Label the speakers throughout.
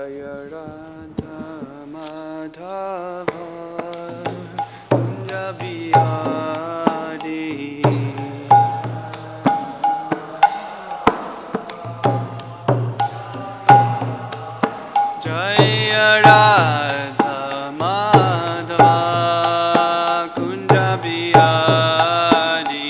Speaker 1: Jaya Radha Madhava Kunja Bihari Jaya Radha Madhava Kunja Bihari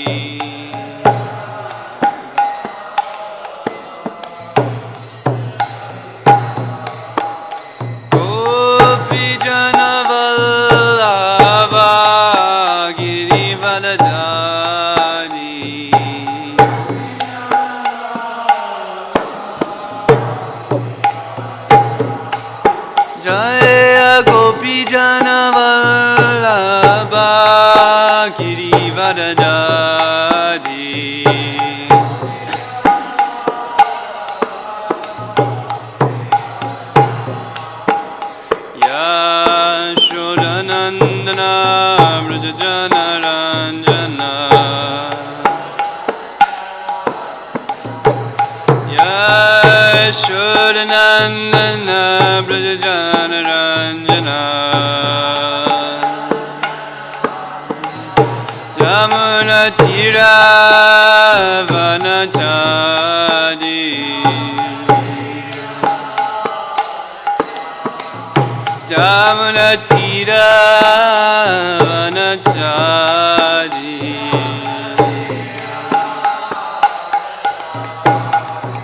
Speaker 1: Gopi Jana Vallabha Girivaladhari Jaya Gopi Jana Vallabha Girivaladhari Yashodanandana Vrajajana Ranjana Yashodanandana Vrajajana Ranjana Jamuna Tira Vanachadi Jamuna Tira Vanachadi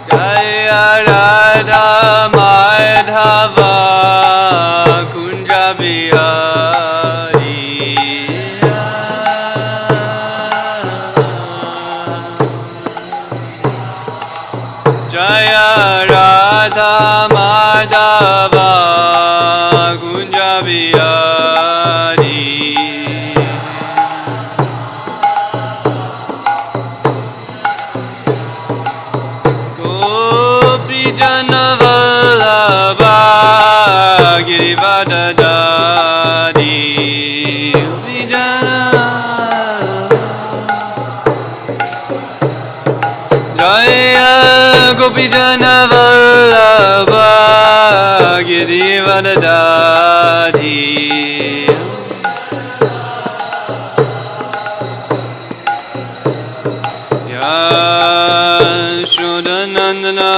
Speaker 1: Jaya Radha Madhava Kunja Bihari Jaya Radha Madhava Kunja Bihari Gopi Jana Vallabha Girivadadari Gopi Jana Jaya Gopi Jana Vallabha Girivadadari Yashodanandana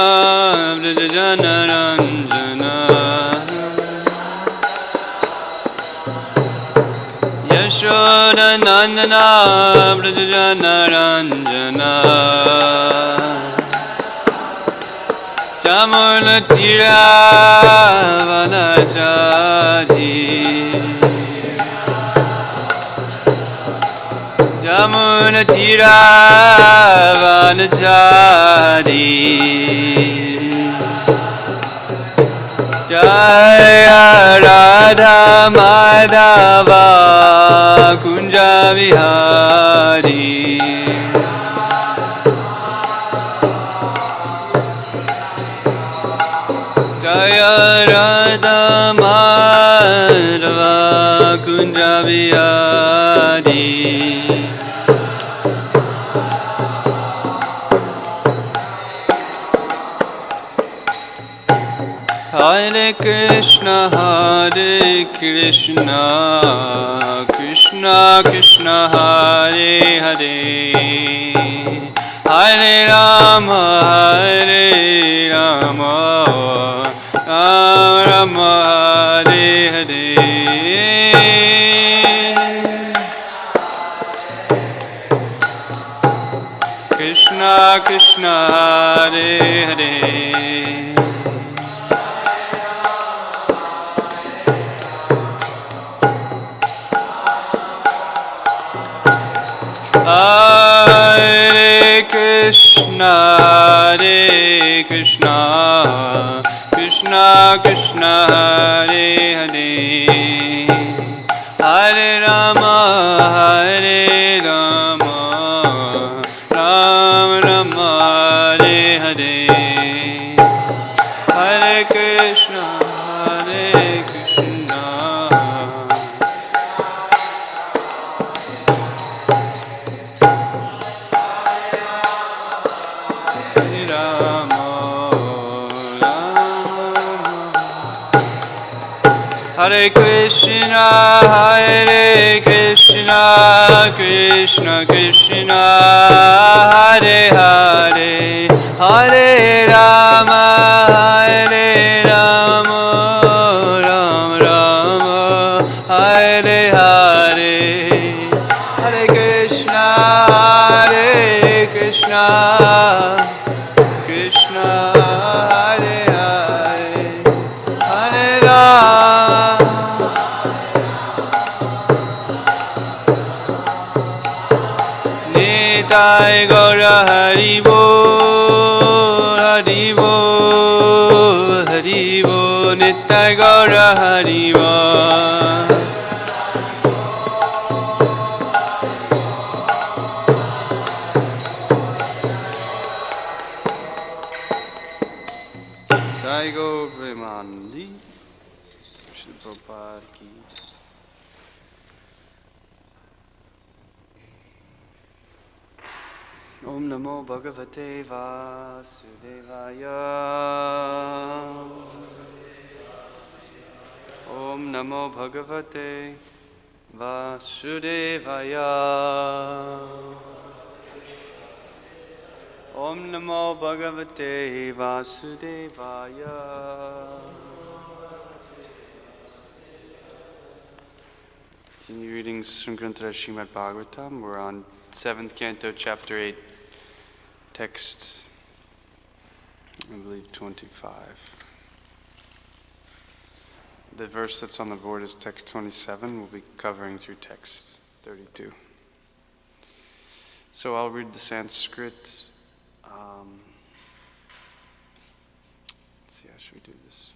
Speaker 1: Vrajajana Ranjana Yashodanandana Vrajajana Ranjana Jamuna Tira Vanachadi Jamuna Tira Vanachadi Jaya Radha Madhava Kunja Bihari Jaya Radha Madhava Kunja Bihari Hare Krishna Krishna Krishna Hare Hare Hare Rama Rama Rama Hare Hare Krishna Krishna Hare Hare Hare Krishna Krishna Krishna Hare Hare Hare Rama Rama Rama Hare Hare Hare Krishna Hare Krishna, Hare Krishna, Krishna Krishna, Hare Hare, Hare Rama, Hare Rama, Rama Rama, Hare Hare, Hare Krishna, Hare Krishna, Krishna Hare Hare, Hare Rama. Nitai Gaura Hari Bol, Hari Bol, Hari Bol, Nitai Gaura Hari Bol. Nitai Gaur Premanandi, Shri Prabhupada Ki. Om Namo Bhagavate Vasudevaya. Om Namo Bhagavate Vasudevaya. Om Namo Bhagavate Vasudevaya. Continue reading Srimad Bhagavatam. We're on 7th Canto, Chapter 8, text, I believe, 25. The verse that's on the board is text 27. We'll be covering through text 32. So I'll read the Sanskrit. Let's see, how should we do this?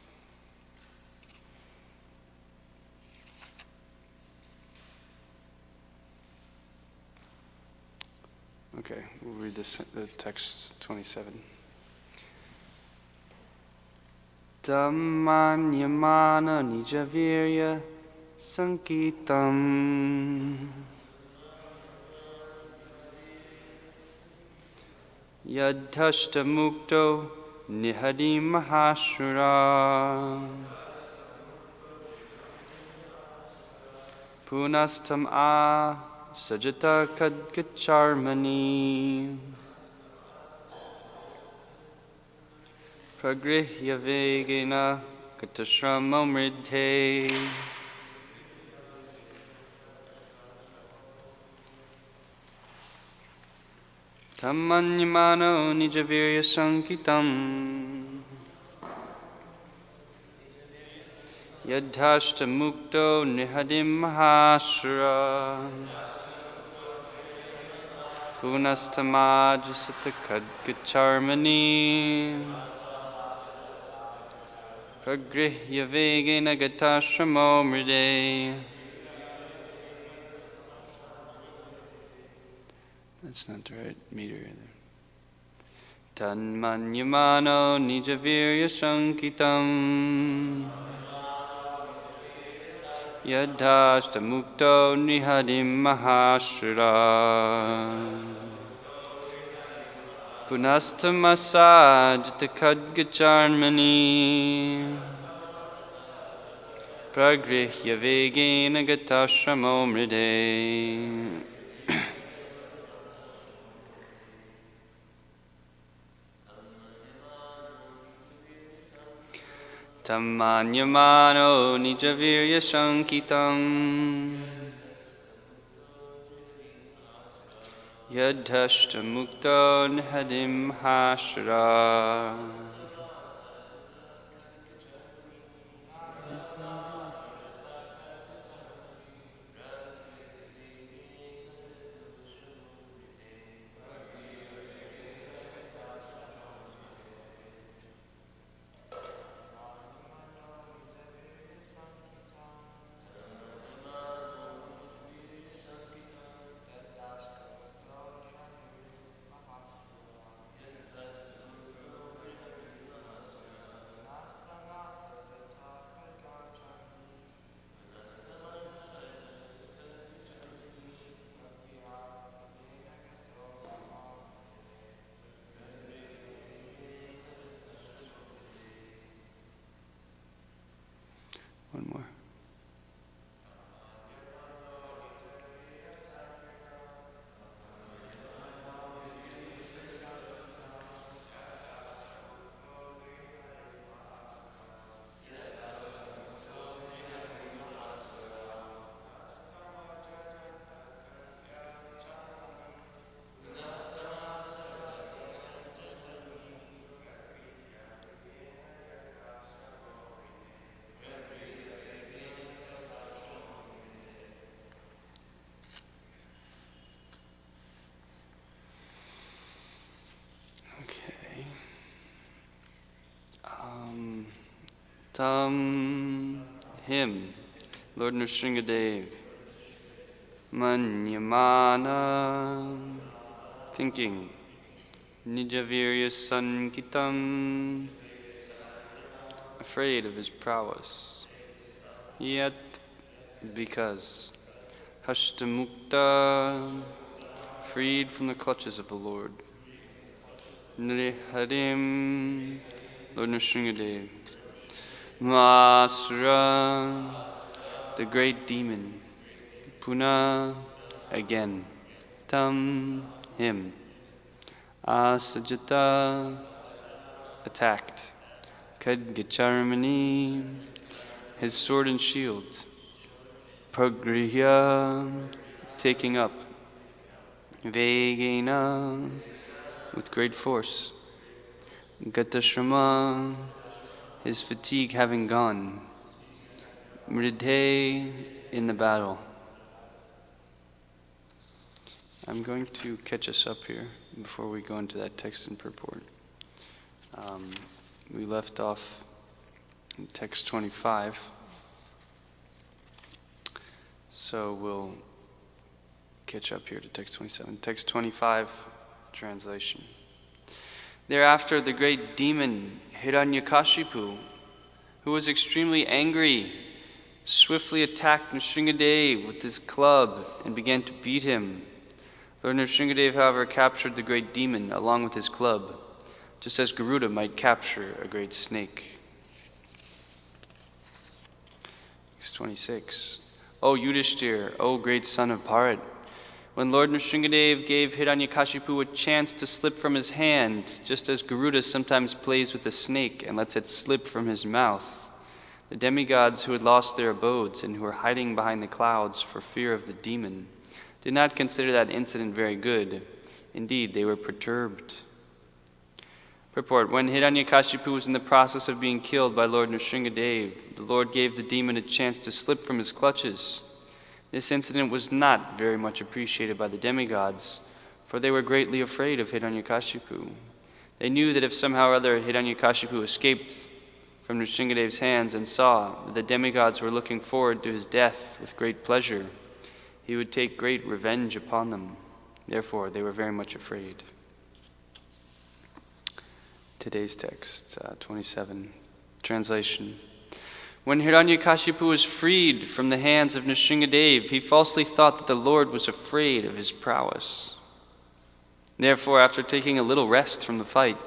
Speaker 1: Okay, we'll read the text 27. Dhammanyamana nijavirya sankitam yadhashta mukto nihadi mahashura punastam a sajata kadgacharmani pragrihya vegena katashramamridhe Dhammanyamano nijavirya sankitam yadhashta mukto nihadim mahashura punastamajasata kadgacharmani pragrihya vegena gatashramo mride. That's not the right meter either. Tanmanyamano nijavirya sankitam yadhashta mukto nihadim mahashura punastamasajata kadgacharmani pragrihya vegena gatashramo mride. Dhammanyamano nijavirya sankitam yadhashta mukto nihadim mahashura Tam him, Lord Nrsingadev. Manyamana, thinking. Nijavirya sankitam, afraid of his prowess. Yet, because. Hashtamukta, freed from the clutches of the Lord. Nriharim, Lord Nrsingadev. Masura, the great demon. Puna, again. Tam, him. Asajata, attacked. Khadgacharmani, his sword and shield. Pragrihya, taking up. Vegena, with great force. Gatashrama, his fatigue having gone. Mridhe, in the battle. I'm going to catch us up here before we go into that text and purport. We left off in text 25. So we'll catch up here to text 27. Text 25, translation. Thereafter, the great demon Hiranyakashipu, who was extremely angry, swiftly attacked Nrsingadev with his club and began to beat him. Lord Nrsingadev, however, captured the great demon along with his club, just as Garuda might capture a great snake. Text 26. O Yudhishthir, O great son of Bharat, when Lord Nrsingadev gave Hiranyakashipu a chance to slip from his hand, just as Garuda sometimes plays with a snake and lets it slip from his mouth, the demigods who had lost their abodes and who were hiding behind the clouds for fear of the demon did not consider that incident very good. Indeed, they were perturbed. Purport. When Hiranyakashipu was in the process of being killed by Lord Nrsingadev, the Lord gave the demon a chance to slip from his clutches. This incident was not very much appreciated by the demigods, for they were greatly afraid of Hiranyakashipu. They knew that if somehow or other Hiranyakashipu escaped from Nrsingadev's hands and saw that the demigods were looking forward to his death with great pleasure, he would take great revenge upon them. Therefore, they were very much afraid. Today's text, 27, translation. When Hiranyakashipu was freed from the hands of Nrsingadev, he falsely thought that the Lord was afraid of his prowess. Therefore, after taking a little rest from the fight,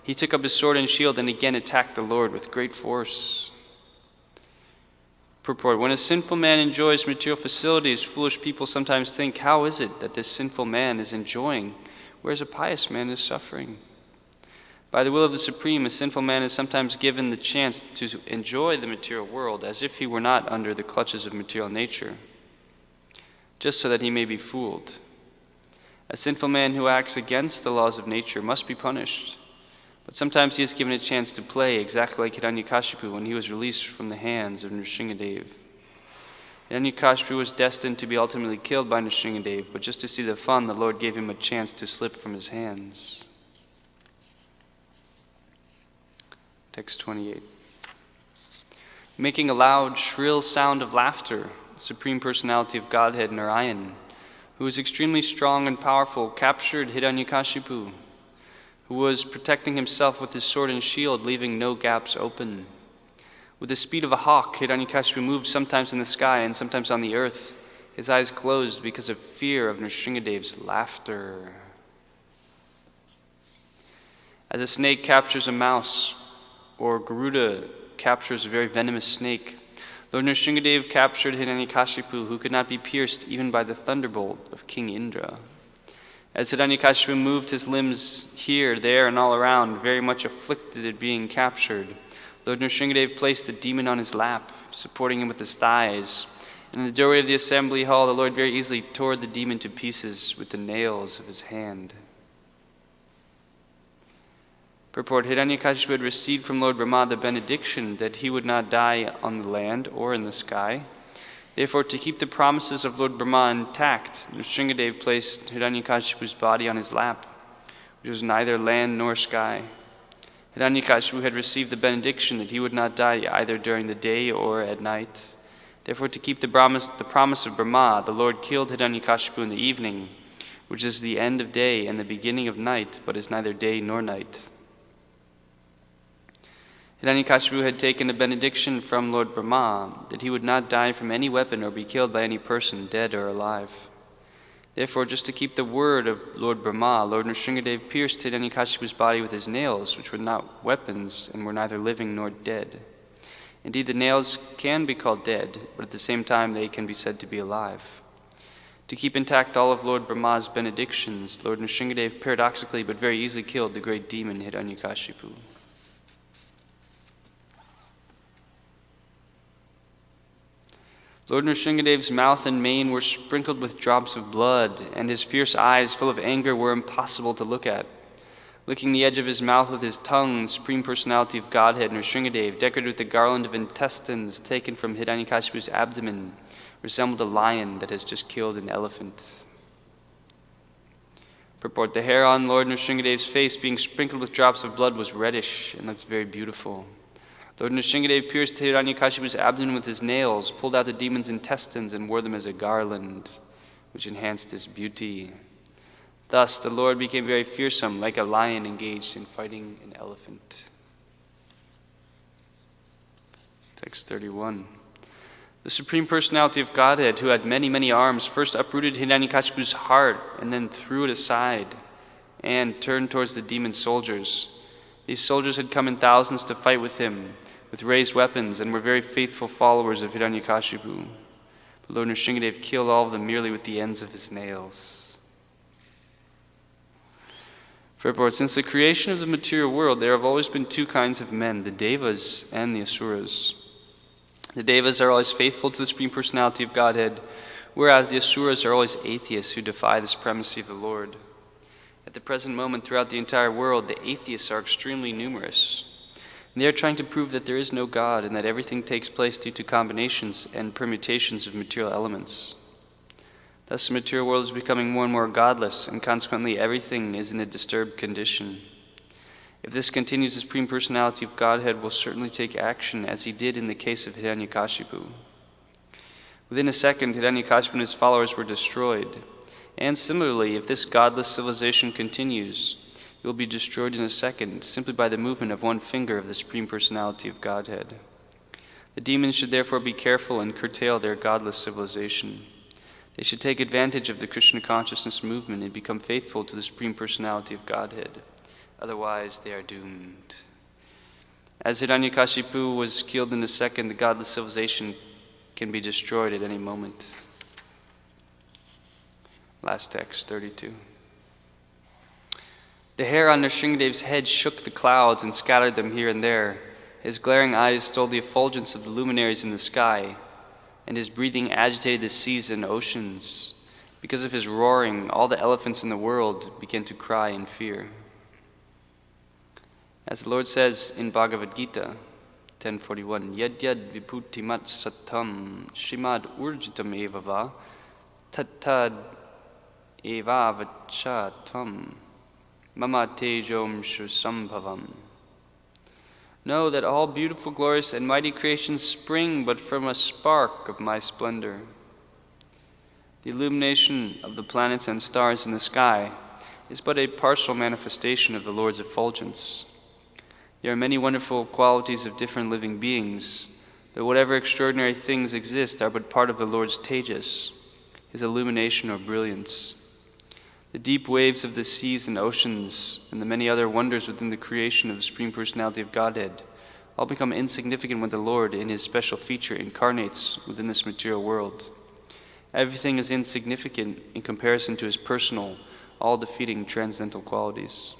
Speaker 1: he took up his sword and shield and again attacked the Lord with great force. Purport. When a sinful man enjoys material facilities, foolish people sometimes think, how is it that this sinful man is enjoying, whereas a pious man is suffering? By the will of the Supreme, a sinful man is sometimes given the chance to enjoy the material world as if he were not under the clutches of material nature, just so that he may be fooled. A sinful man who acts against the laws of nature must be punished, but sometimes he is given a chance to play exactly like Hiranyakashipu when he was released from the hands of Nrsingadev. Hiranyakashipu was destined to be ultimately killed by Nrsingadev, but just to see the fun, the Lord gave him a chance to slip from his hands. Text 28. Making a loud, shrill sound of laughter, the Supreme Personality of Godhead, Narayan, who was extremely strong and powerful, captured Hiranyakashipu, who was protecting himself with his sword and shield, leaving no gaps open. With the speed of a hawk, Hiranyakashipu moved sometimes in the sky and sometimes on the earth, his eyes closed because of fear of Nrsingadev's laughter. As a snake captures a mouse, or Garuda captures a very venomous snake, Lord Nrsingadev captured Hiranyakashipu, who could not be pierced even by the thunderbolt of King Indra. As Hiranyakashipu moved his limbs here, there, and all around, very much afflicted at being captured, Lord Nrsingadev placed the demon on his lap, supporting him with his thighs. And in the doorway of the assembly hall, the Lord very easily tore the demon to pieces with the nails of his hand. Purport. Hiranyakashipu had received from Lord Brahma the benediction that he would not die on the land or in the sky. Therefore, to keep the promises of Lord Brahma intact, Nrsingadev placed Hiranyakashipu's body on his lap, which was neither land nor sky. Hiranyakashipu had received the benediction that he would not die either during the day or at night. Therefore, to keep the promise of Brahma, the Lord killed Hiranyakashipu in the evening, which is the end of day and the beginning of night, but is neither day nor night. Hiranyakashipu had taken a benediction from Lord Brahma that he would not die from any weapon or be killed by any person, dead or alive. Therefore, just to keep the word of Lord Brahma, Lord Nrsingadev pierced Hiranyakashipu's body with his nails, which were not weapons and were neither living nor dead. Indeed, the nails can be called dead, but at the same time they can be said to be alive. To keep intact all of Lord Brahma's benedictions, Lord Nrsingadev paradoxically but very easily killed the great demon Hiranyakashipu. Lord Nrsingadev's mouth and mane were sprinkled with drops of blood, and his fierce eyes, full of anger, were impossible to look at. Licking the edge of his mouth with his tongue, the Supreme Personality of Godhead, Nrsingadev, decorated with the garland of intestines taken from Hiranyakashipu's abdomen, resembled a lion that has just killed an elephant. Purport: the hair on Lord Nrsingadev's face, being sprinkled with drops of blood, was reddish and looked very beautiful. Lord Nrsingadev pierced Hiranyakashipu's abdomen with his nails, pulled out the demon's intestines, and wore them as a garland, which enhanced his beauty. Thus, the Lord became very fearsome, like a lion engaged in fighting an elephant. Text 31. The Supreme Personality of Godhead, who had many, many arms, first uprooted Hiranyakashipu's heart, and then threw it aside, and turned towards the demon soldiers. These soldiers had come in thousands to fight with him, with raised weapons, and were very faithful followers of Hiranyakashipu. But Lord Nrsingadev killed all of them merely with the ends of his nails. Purport: since the creation of the material world, there have always been two kinds of men, the Devas and the Asuras. The Devas are always faithful to the Supreme Personality of Godhead, whereas the Asuras are always atheists who defy the supremacy of the Lord. At the present moment, throughout the entire world, the atheists are extremely numerous. And they are trying to prove that there is no God and that everything takes place due to combinations and permutations of material elements. Thus, the material world is becoming more and more godless, and consequently everything is in a disturbed condition. If this continues, the Supreme Personality of Godhead will certainly take action, as he did in the case of Hiranyakashipu. Within a second, Hiranyakashipu and his followers were destroyed. And similarly, if this godless civilization continues, it will be destroyed in a second, simply by the movement of one finger of the Supreme Personality of Godhead. The demons should therefore be careful and curtail their godless civilization. They should take advantage of the Krishna consciousness movement and become faithful to the Supreme Personality of Godhead. Otherwise, they are doomed. As Hiranyakashipu was killed in a second, the godless civilization can be destroyed at any moment. Last text, 32. The hair on Nrsingadev's head shook the clouds and scattered them here and there. His glaring eyes stole the effulgence of the luminaries in the sky, and his breathing agitated the seas and oceans. Because of his roaring, all the elephants in the world began to cry in fear. As the Lord says in Bhagavad Gita 10:41, Yad yad vibhutimat satam Srimad urjitam evava tad eva vachatam mama tejom shusambhavam. Know that all beautiful, glorious, and mighty creations spring but from a spark of my splendor. The illumination of the planets and stars in the sky is but a partial manifestation of the Lord's effulgence. There are many wonderful qualities of different living beings, but whatever extraordinary things exist are but part of the Lord's tejas, his illumination or brilliance. The deep waves of the seas and oceans, and the many other wonders within the creation of the Supreme Personality of Godhead, all become insignificant when the Lord, in his special feature, incarnates within this material world. Everything is insignificant in comparison to his personal, all-defeating transcendental qualities.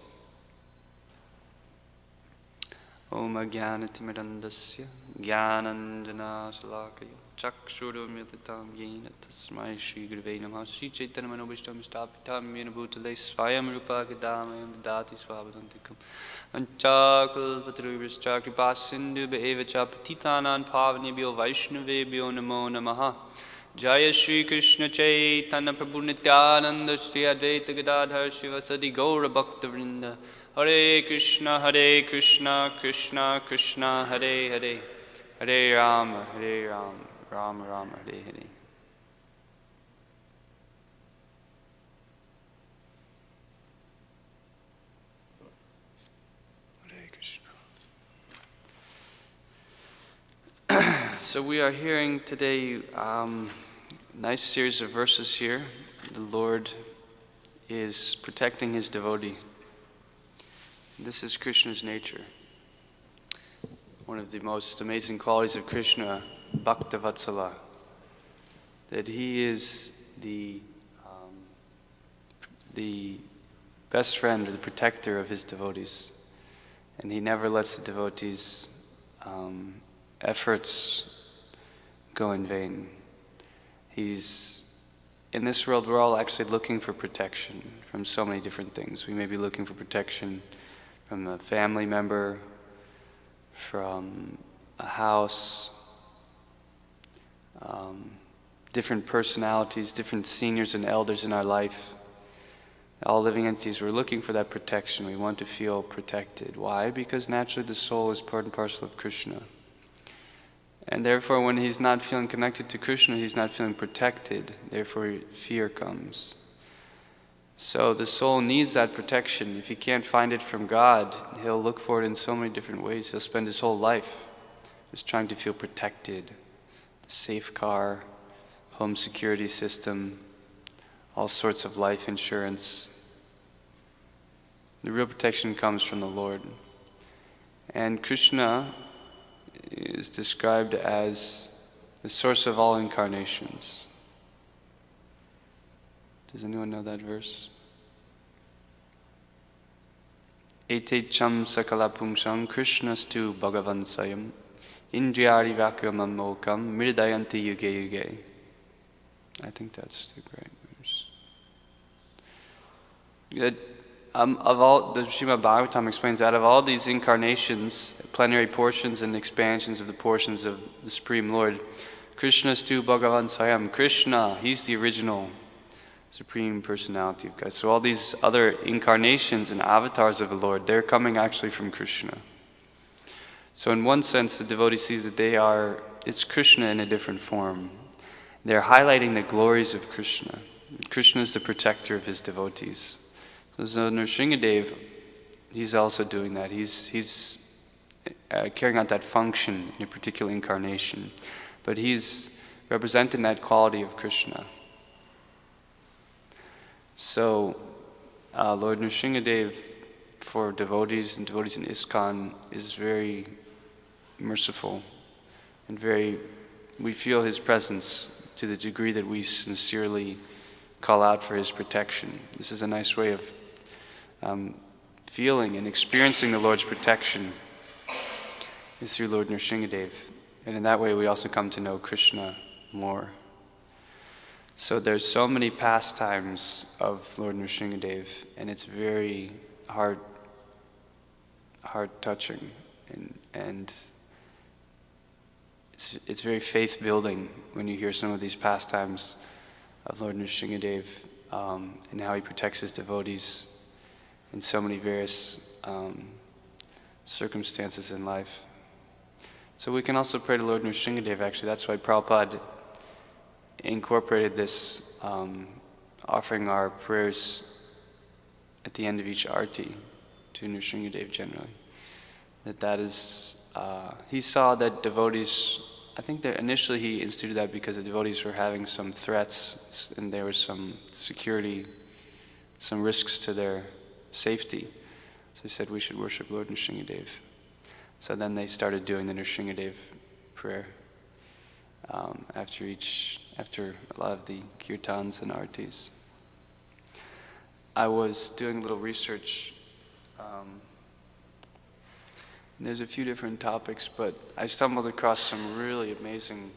Speaker 1: Om Ajnanatimirandasya Jnananjana Salakaya Chakshurumyatatam Yena Tasmai Shri Gurave Namah Shri Chaitanya Manobhishtam Stapitam Yena Bhutale Swayam Rupa Kadamayam Dati Swabhadantikam Anchakul Patrubhishcha Kripasindu Be'eva Chapatitanan Pavanebhyo Vaishnavebhyo Namo Namaha Jaya Shri Krishna Chaitanya Prabhu Nityananda Shri Advaita Gadadhar Shivasadi Gaura Bhakta Vrinda Hare Krishna, Krishna Krishna, Hare Hare, Hare Rama, Rama Rama, Hare Hare. Hare Krishna. So we are hearing today nice series of verses here. The Lord is protecting his devotee. This is Krishna's nature. One of the most amazing qualities of Krishna, Bhakta Vatsala, that he is the best friend or the protector of his devotees. And he never lets the devotees' efforts go in vain. In this world, we're all actually looking for protection from so many different things. We may be looking for protection from a family member, from a house, different personalities, different seniors and elders in our life. All living entities, we're looking for that protection. We want to feel protected. Why? Because naturally the soul is part and parcel of Krishna. And therefore when he's not feeling connected to Krishna, he's not feeling protected. Therefore fear comes. So the soul needs that protection. If he can't find it from God, he'll look for it in so many different ways. He'll spend his whole life just trying to feel protected. Safe car, home security system, all sorts of life insurance. The real protection comes from the Lord. And Krishna is described as the source of all incarnations. Does anyone know that verse? Ete cham sakala pungsam Krishnastu Bhagavan Sayam Indriyari Vakyamam Mokam Mridayanti Yuge Yuge. I think that's the great verse. Of all, the Srimad Bhagavatam explains that of all these incarnations, plenary portions and expansions of the portions of the Supreme Lord, Krishnastu Bhagavan Sayam. Krishna, he's the original Supreme Personality of God. So all these other incarnations and avatars of the Lord, they're coming actually from Krishna. So in one sense, the devotee sees that it's Krishna in a different form. They're highlighting the glories of Krishna. Krishna is the protector of his devotees. So Nrsingadev, he's also doing that. He's carrying out that function in a particular incarnation. But he's representing that quality of Krishna. So, Lord Nrsingadev, for devotees and devotees in Iskcon, is very merciful and we feel his presence to the degree that we sincerely call out for his protection. This is a nice way of feeling and experiencing the Lord's protection is through Lord Nrsingadev. And in that way we also come to know Krishna more. So there's so many pastimes of Lord Nrsingadev, and it's very heart-touching, and it's very faith-building when you hear some of these pastimes of Lord Nrsingadev and how he protects his devotees in so many various circumstances in life. So we can also pray to Lord Nrsingadev, actually. That's why Prabhupada incorporated this, offering our prayers at the end of each arti to Nrsingadev generally. That is, he saw that devotees, I think that initially he instituted that because the devotees were having some threats and there was some security, some risks to their safety. So he said we should worship Lord Nrsingadev. So then they started doing the Nrsingadev prayer after a lot of the kirtans and artis. I was doing a little research. There's a few different topics, but I stumbled across some really amazing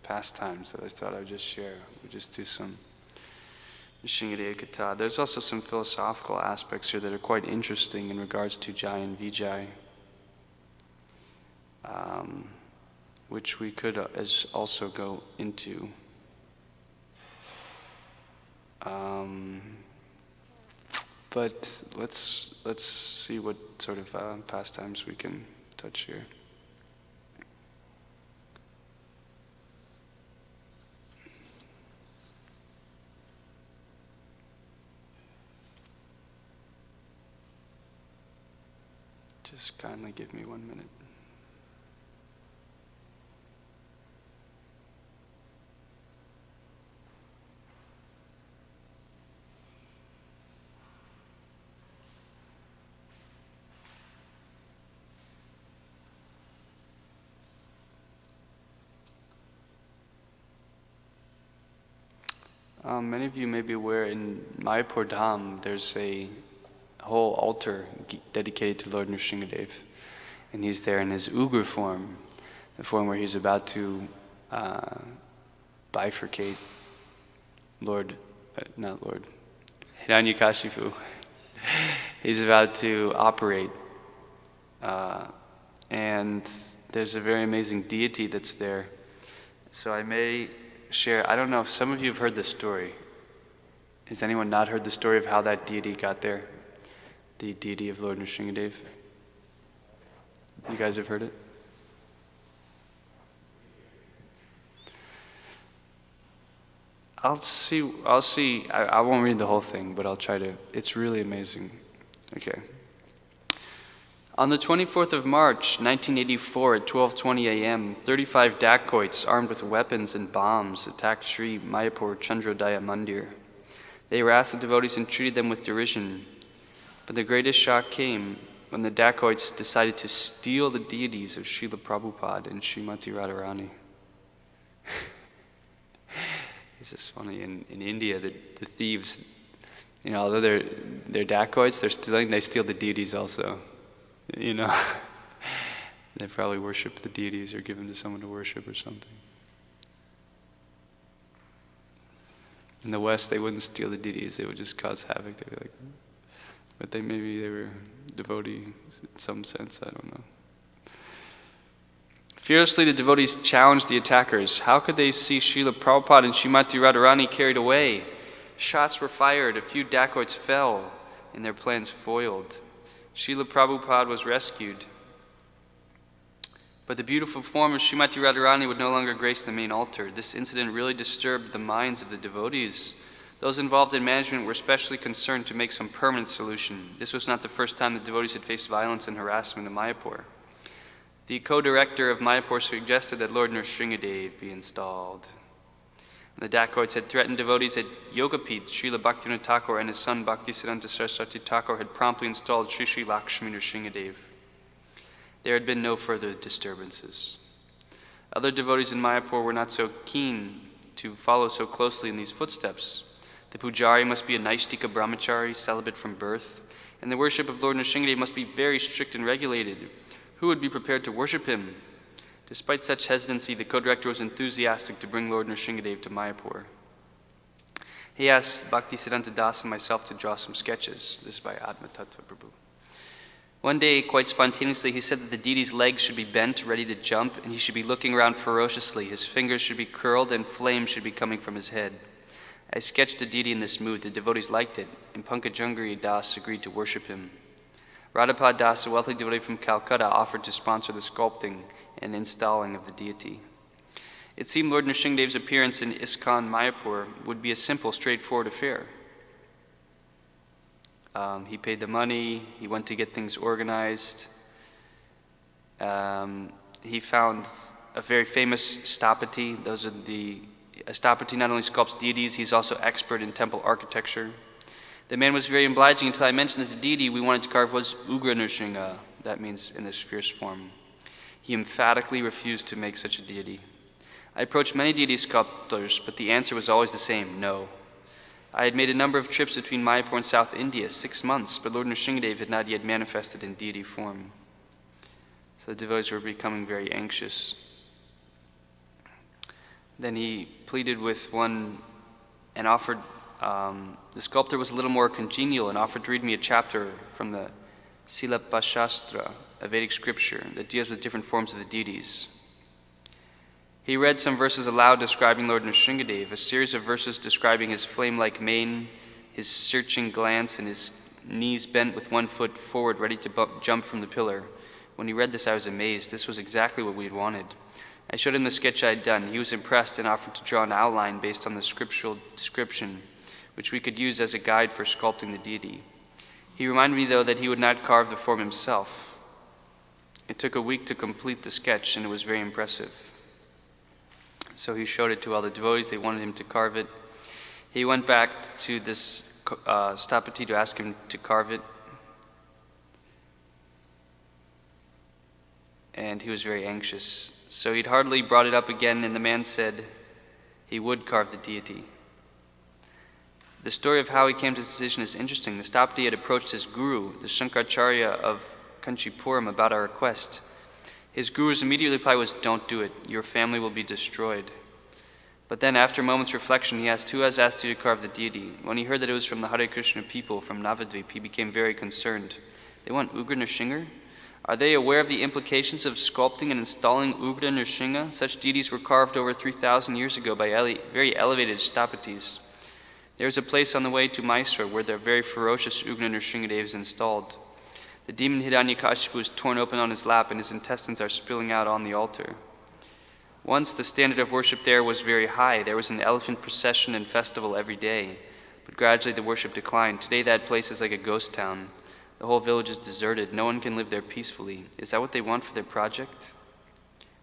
Speaker 1: pastimes that I thought I would just share. We'll just do some Nrsingadev Katha. There's also some philosophical aspects here that are quite interesting in regards to Jai and Vijay, which we could also go into. but let's see what sort of pastimes we can touch here. Just kindly give me 1 minute. Many of you may be aware in Mayapur Dham there's a whole altar dedicated to Lord Nrsingadev, and he's there in his Ugra form, the form where he's about to bifurcate Hiranyakashipu. He's about to operate, and there's a very amazing deity that's there. So I may share, I don't know if some of you have heard this story. Has anyone not heard the story of how that deity got there? The deity of Lord Nrsingadev? You guys have heard it? I'll see, I won't read the whole thing, but I'll try to, it's really amazing. Okay. On the 24th of March, 1984 at 12:20 a.m., 35 dacoits armed with weapons and bombs attacked Sri Mayapur Chandrodaya Mandir. They harassed the devotees and treated them with derision. But the greatest shock came when the dacoits decided to steal the deities of Srila Prabhupada and Srimati Radharani. This is funny. In India, the thieves, although they're dacoits, they steal the deities also. They probably worship the deities or give them to someone to worship or something. In the West, they wouldn't steal the deities; they would just cause havoc. They'd be like, but maybe they were devotees in some sense. I don't know. Fiercely, the devotees challenged the attackers. How could they see Srila Prabhupada and Srimati Radharani carried away? Shots were fired. A few dacoits fell, and their plans foiled. Srila Prabhupada was rescued. But the beautiful form of Srimati Radharani would no longer grace the main altar. This incident really disturbed the minds of the devotees. Those involved in management were especially concerned to make some permanent solution. This was not the first time the devotees had faced violence and harassment in Mayapur. The co-director of Mayapur suggested that Lord Nrsingadev be installed. The dacoits had threatened devotees at Yogapith. Srila Bhaktivinoda Thakur and his son Bhaktisiddhanta Saraswati Thakur had promptly installed Sri Sri Lakshmi Nrsingadev. There had been no further disturbances. Other devotees in Mayapur were not so keen to follow so closely in these footsteps. The pujari must be a Naishtika brahmachari, celibate from birth, and the worship of Lord Nrsingadev must be very strict and regulated. Who would be prepared to worship him? Despite such hesitancy, the co-director was enthusiastic to bring Lord Nrsingadev to Mayapur. He asked Bhaktisiddhanta Das and myself to draw some sketches. This is by Atma Tattva Prabhu. One day, quite spontaneously, he said that the deity's legs should be bent, ready to jump, and he should be looking around ferociously. His fingers should be curled, and flames should be coming from his head. I sketched the deity in this mood. The devotees liked it, and Pankajangari Das agreed to worship him. Radhapad Das, a wealthy devotee from Calcutta, offered to sponsor the sculpting and installing of the deity. It seemed Lord Nrsingadev's appearance in Iskcon, Mayapur would be a simple, straightforward affair. He paid the money, he went to get things organized. He found a very famous Stapati. Stapati not only sculpts deities, he's also expert in temple architecture. The man was very obliging until I mentioned that the deity we wanted to carve was Ugra Nrsinga. That means in this fierce form. He emphatically refused to make such a deity. I approached many deity sculptors, but the answer was always the same, no. I had made a number of trips between Mayapur and South India, 6 months, but Lord Nrsingadev had not yet manifested in deity form. So the devotees were becoming very anxious. Then he pleaded with one and offered, the sculptor was a little more congenial and offered to read me a chapter from the Silapashastra, a Vedic scripture that deals with different forms of the deities. He read some verses aloud describing Lord Nrsingadev, a series of verses describing his flame-like mane, his searching glance, and his knees bent with one foot forward, ready to jump from the pillar. When he read this, I was amazed. This was exactly what we had wanted. I showed him the sketch I had done. He was impressed and offered to draw an outline based on the scriptural description, which we could use as a guide for sculpting the deity. He reminded me, though, that he would not carve the form himself. It took a week to complete the sketch, and it was very impressive. So he showed it to all the devotees. They wanted him to carve it. He went back to this Stapati to ask him to carve it. And he was very anxious. So he'd hardly brought it up again, and the man said he would carve the deity. The story of how he came to this decision is interesting. The Stapati had approached his guru, the Shankaracharya of Kanchipuram, about our request. His guru's immediate reply was, "Don't do it. Your family will be destroyed." But then, after a moment's reflection, he asked, "Who has asked you to carve the deity?" When he heard that it was from the Hare Krishna people from Navadvip, he became very concerned. They want Ugra Nrsimha? Are they aware of the implications of sculpting and installing Ugra Nrsimha? Such deities were carved over 3,000 years ago by very elevated Stapatis. There is a place on the way to Mysore where the very ferocious Ugra Nrsimha is installed. The demon Hiranyakashipu is torn open on his lap, and his intestines are spilling out on the altar. Once the standard of worship there was very high. There was an elephant procession and festival every day, but gradually the worship declined. Today that place is like a ghost town. The whole village is deserted. No one can live there peacefully. Is that what they want for their project?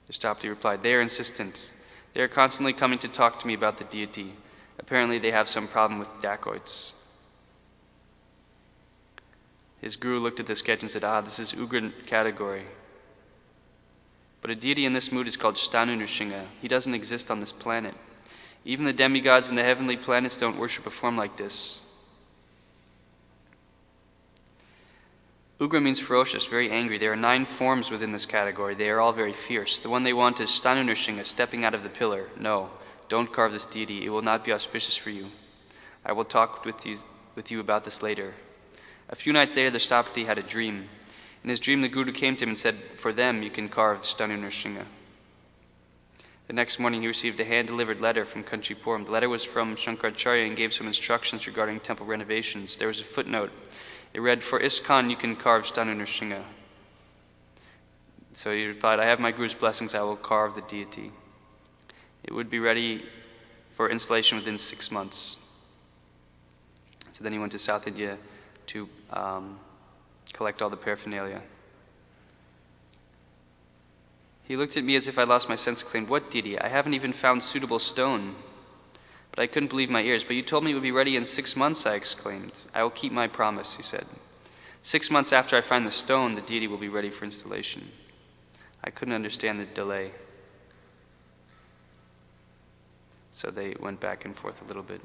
Speaker 1: The Stapati replied, "They are insistent. They are constantly coming to talk to me about the deity. Apparently they have some problem with dacoits." His guru looked at the sketch and said, "This is Ugra category. But a deity in this mood is called Stanu Nrsimha. He doesn't exist on this planet. Even the demigods in the heavenly planets don't worship a form like this." Ugra means ferocious, very angry. There are 9 forms within this category. They are all very fierce. The one they want is Stanu Nrsimha, stepping out of the pillar. No, don't carve this deity. It will not be auspicious for you. I will talk with you about this later. A few nights later, the Stapati had a dream. In his dream, the Guru came to him and said, "For them, you can carve Stanu Nrsimha." The next morning, he received a hand-delivered letter from Kanchipuram. The letter was from Shankaracharya and gave some instructions regarding temple renovations. There was a footnote. It read, "For Iskcon, you can carve Stanu Nrsimha." So he replied, "I have my Guru's blessings. I will carve the deity. It would be ready for installation within 6 months." So then he went to South India to collect all the paraphernalia. He looked at me as if I lost my sense, exclaimed, "What deity? I haven't even found suitable stone." But I couldn't believe my ears. "But you told me it would be ready in 6 months," I exclaimed. "I will keep my promise," he said. 6 months after I find the stone, the deity will be ready for installation." I couldn't understand the delay. So they went back and forth a little bit.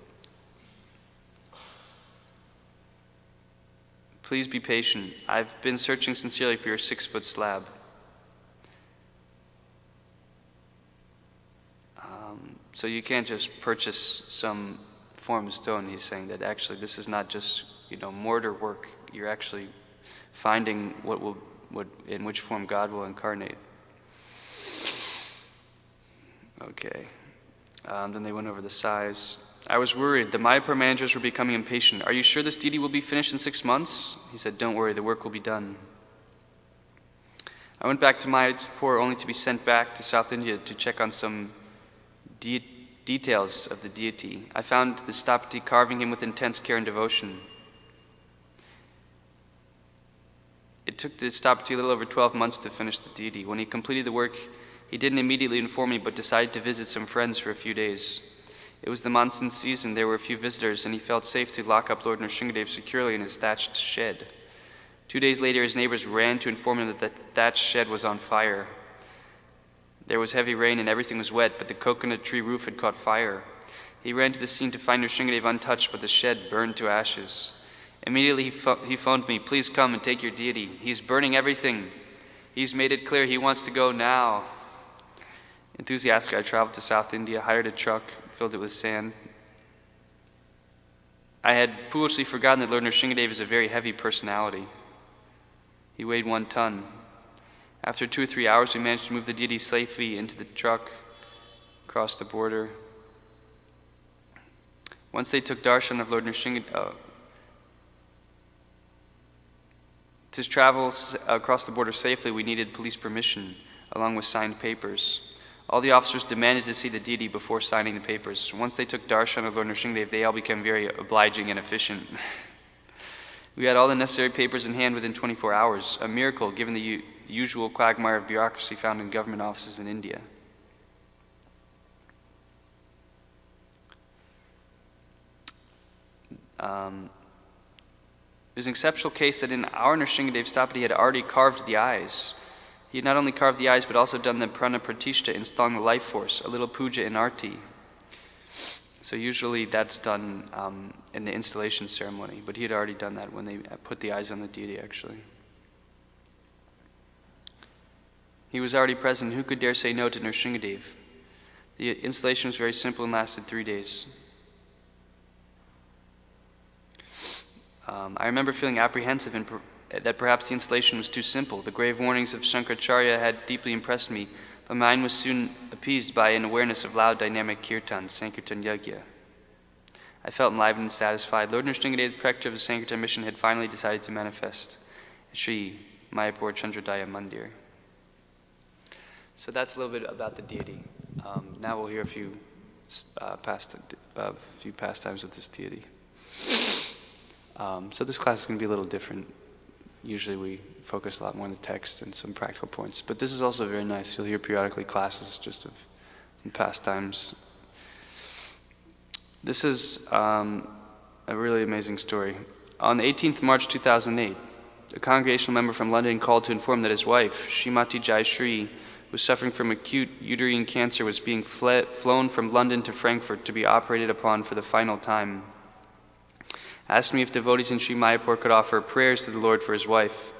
Speaker 1: "Please be patient. I've been searching sincerely for your 6-foot slab." So you can't just purchase some form of stone. He's saying that actually this is not just mortar work. You're actually finding in which form God will incarnate. Okay. Then they went over the size. "I was worried. The Mayapur managers were becoming impatient. 'Are you sure this deity will be finished in 6 months?' He said, 'Don't worry, the work will be done.' I went back to Mayapur only to be sent back to South India to check on some details of the deity. I found the Stapati carving him with intense care and devotion. It took the Stapati a little over 12 months to finish the deity. When he completed the work, he didn't immediately inform me, but decided to visit some friends for a few days. It was the monsoon season, there were a few visitors, and he felt safe to lock up Lord Nrsimhadev securely in his thatched shed. 2 days later, his neighbors ran to inform him that the thatched shed was on fire. There was heavy rain and everything was wet, but the coconut tree roof had caught fire. He ran to the scene to find Nrsimhadev untouched, but the shed burned to ashes. Immediately he phoned me, "Please come and take your deity. He's burning everything. He's made it clear he wants to go now." Enthusiastic, I traveled to South India, hired a truck, filled it with sand. I had foolishly forgotten that Lord Nrsimhadev is a very heavy personality. He weighed 1 ton. After 2 or 3 hours, we managed to move the deity safely into the truck, across the border. Once they took darshan of Lord Nrsimhadev, To travel across the border safely, we needed police permission, along with signed papers. All the officers demanded to see the deity before signing the papers. Once they took darshan of Lord Nrsingadev, they all became very obliging and efficient. We had all the necessary papers in hand within 24 hours, a miracle given the usual quagmire of bureaucracy found in government offices in India. It was an exceptional case that in our Nrsingadev Stapati he had already carved the eyes. He had not only carved the eyes, but also done the prana pratishta, installing the life force, a little puja in arti. So usually that's done in the installation ceremony, but he had already done that when they put the eyes on the deity, actually. He was already present. Who could dare say no to Nrsingadev? The installation was very simple and lasted 3 days. I remember feeling apprehensive that perhaps the installation was too simple. The grave warnings of Shankaracharya had deeply impressed me, but my mind was soon appeased by an awareness of loud dynamic kirtan, Sankirtan Yajna. I felt enlivened and satisfied. Lord Nrsingadev, the protector of the Sankirtan mission, had finally decided to manifest at Sri Mayapur Chandrodaya Mandir. So that's a little bit about the deity. Now we'll hear a few pastimes of this deity. So this class is going to be a little different. Usually we focus a lot more on the text and some practical points. But this is also very nice. You'll hear periodically classes just of some pastimes. This is a really amazing story. On the 18th March 2008, a congregational member from London called to inform that his wife, Srimati Jayashree, who was suffering from acute uterine cancer, was being flown from London to Frankfurt to be operated upon for the final time. Asked me if devotees in Sri Mayapur could offer prayers to the Lord for his wife.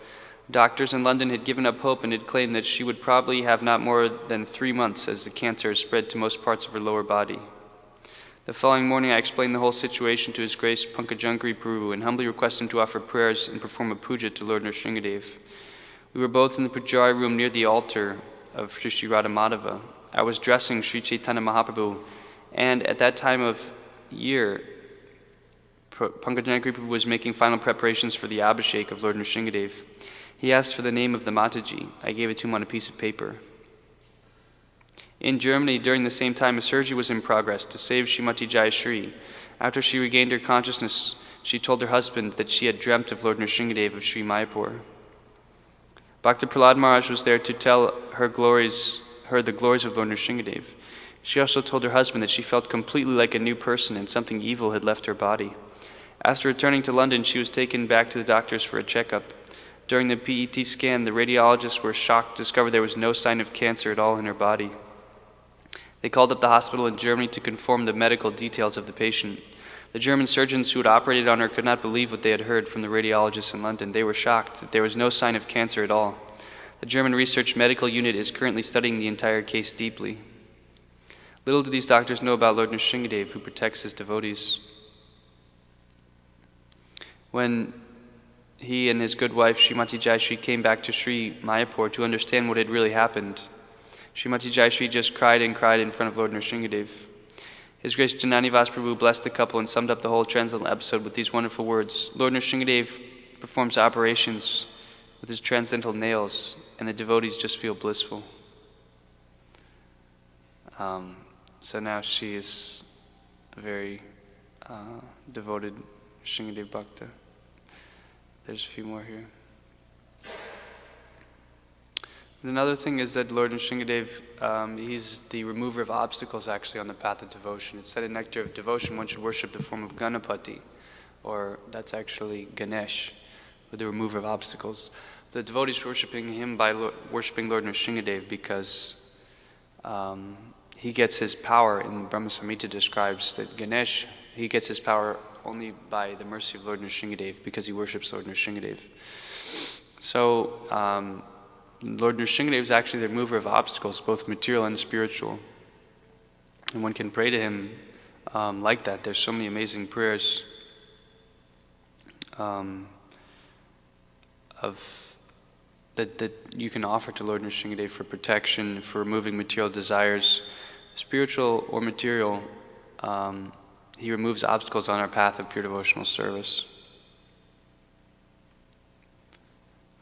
Speaker 1: Doctors in London had given up hope and had claimed that she would probably have not more than 3 months, as the cancer spread to most parts of her lower body. The following morning I explained the whole situation to His Grace Pankajangri Prabhu and humbly requested him to offer prayers and perform a puja to Lord Nrsingadev. We were both in the pujari room near the altar of Sri Sri Radha Madhava. I was dressing Sri Chaitanya Mahaprabhu, and at that time of year, Pankajangri Prabhu was making final preparations for the abhishek of Lord Nrsingadev. He asked for the name of the Mataji. I gave it to him on a piece of paper. In Germany, during the same time, a surgery was in progress to save Srimati Jayashree. After she regained her consciousness, she told her husband that she had dreamt of Lord Nrsingadev of Sri Mayapur. Bhakta Prahlad Maharaj was there to tell her the glories of Lord Nrsingadev. She also told her husband that she felt completely like a new person and something evil had left her body. After returning to London, she was taken back to the doctors for a checkup. During the PET scan, the radiologists were shocked to discover there was no sign of cancer at all in her body. They called up the hospital in Germany to confirm the medical details of the patient. The German surgeons who had operated on her could not believe what they had heard from the radiologists in London. They were shocked that there was no sign of cancer at all. The German Research Medical Unit is currently studying the entire case deeply. Little do these doctors know about Lord Nrsingadev, who protects his devotees. When he and his good wife, Srimati Jayashree, came back to Sri Mayapur to understand what had really happened, Srimati Jayashree just cried and cried in front of Lord Nrsingadev. His Grace Jananivas Prabhu blessed the couple and summed up the whole transcendental episode with these wonderful words. Lord Nrsingadev performs operations with his transcendental nails, and the devotees just feel blissful. So now she is a very devoted Nrsingadev Bhakta. There's a few more here. And another thing is that Lord Nrsingadev, he's the remover of obstacles actually on the path of devotion. It's said in Nectar of Devotion one should worship the form of Ganapati, or that's actually Ganesh, with the remover of obstacles. The devotees worshiping him by worshiping Lord Nrsingadev because he gets his power, in Brahma Samhita describes that Ganesh, he gets his power only by the mercy of Lord Nrsingadev because he worships Lord Nrsingadev. So Lord Nrsingadev is actually the remover of obstacles, both material and spiritual. And one can pray to him like that. There's so many amazing prayers that you can offer to Lord Nrsingadev for protection, for removing material desires, spiritual or material. He removes obstacles on our path of pure devotional service.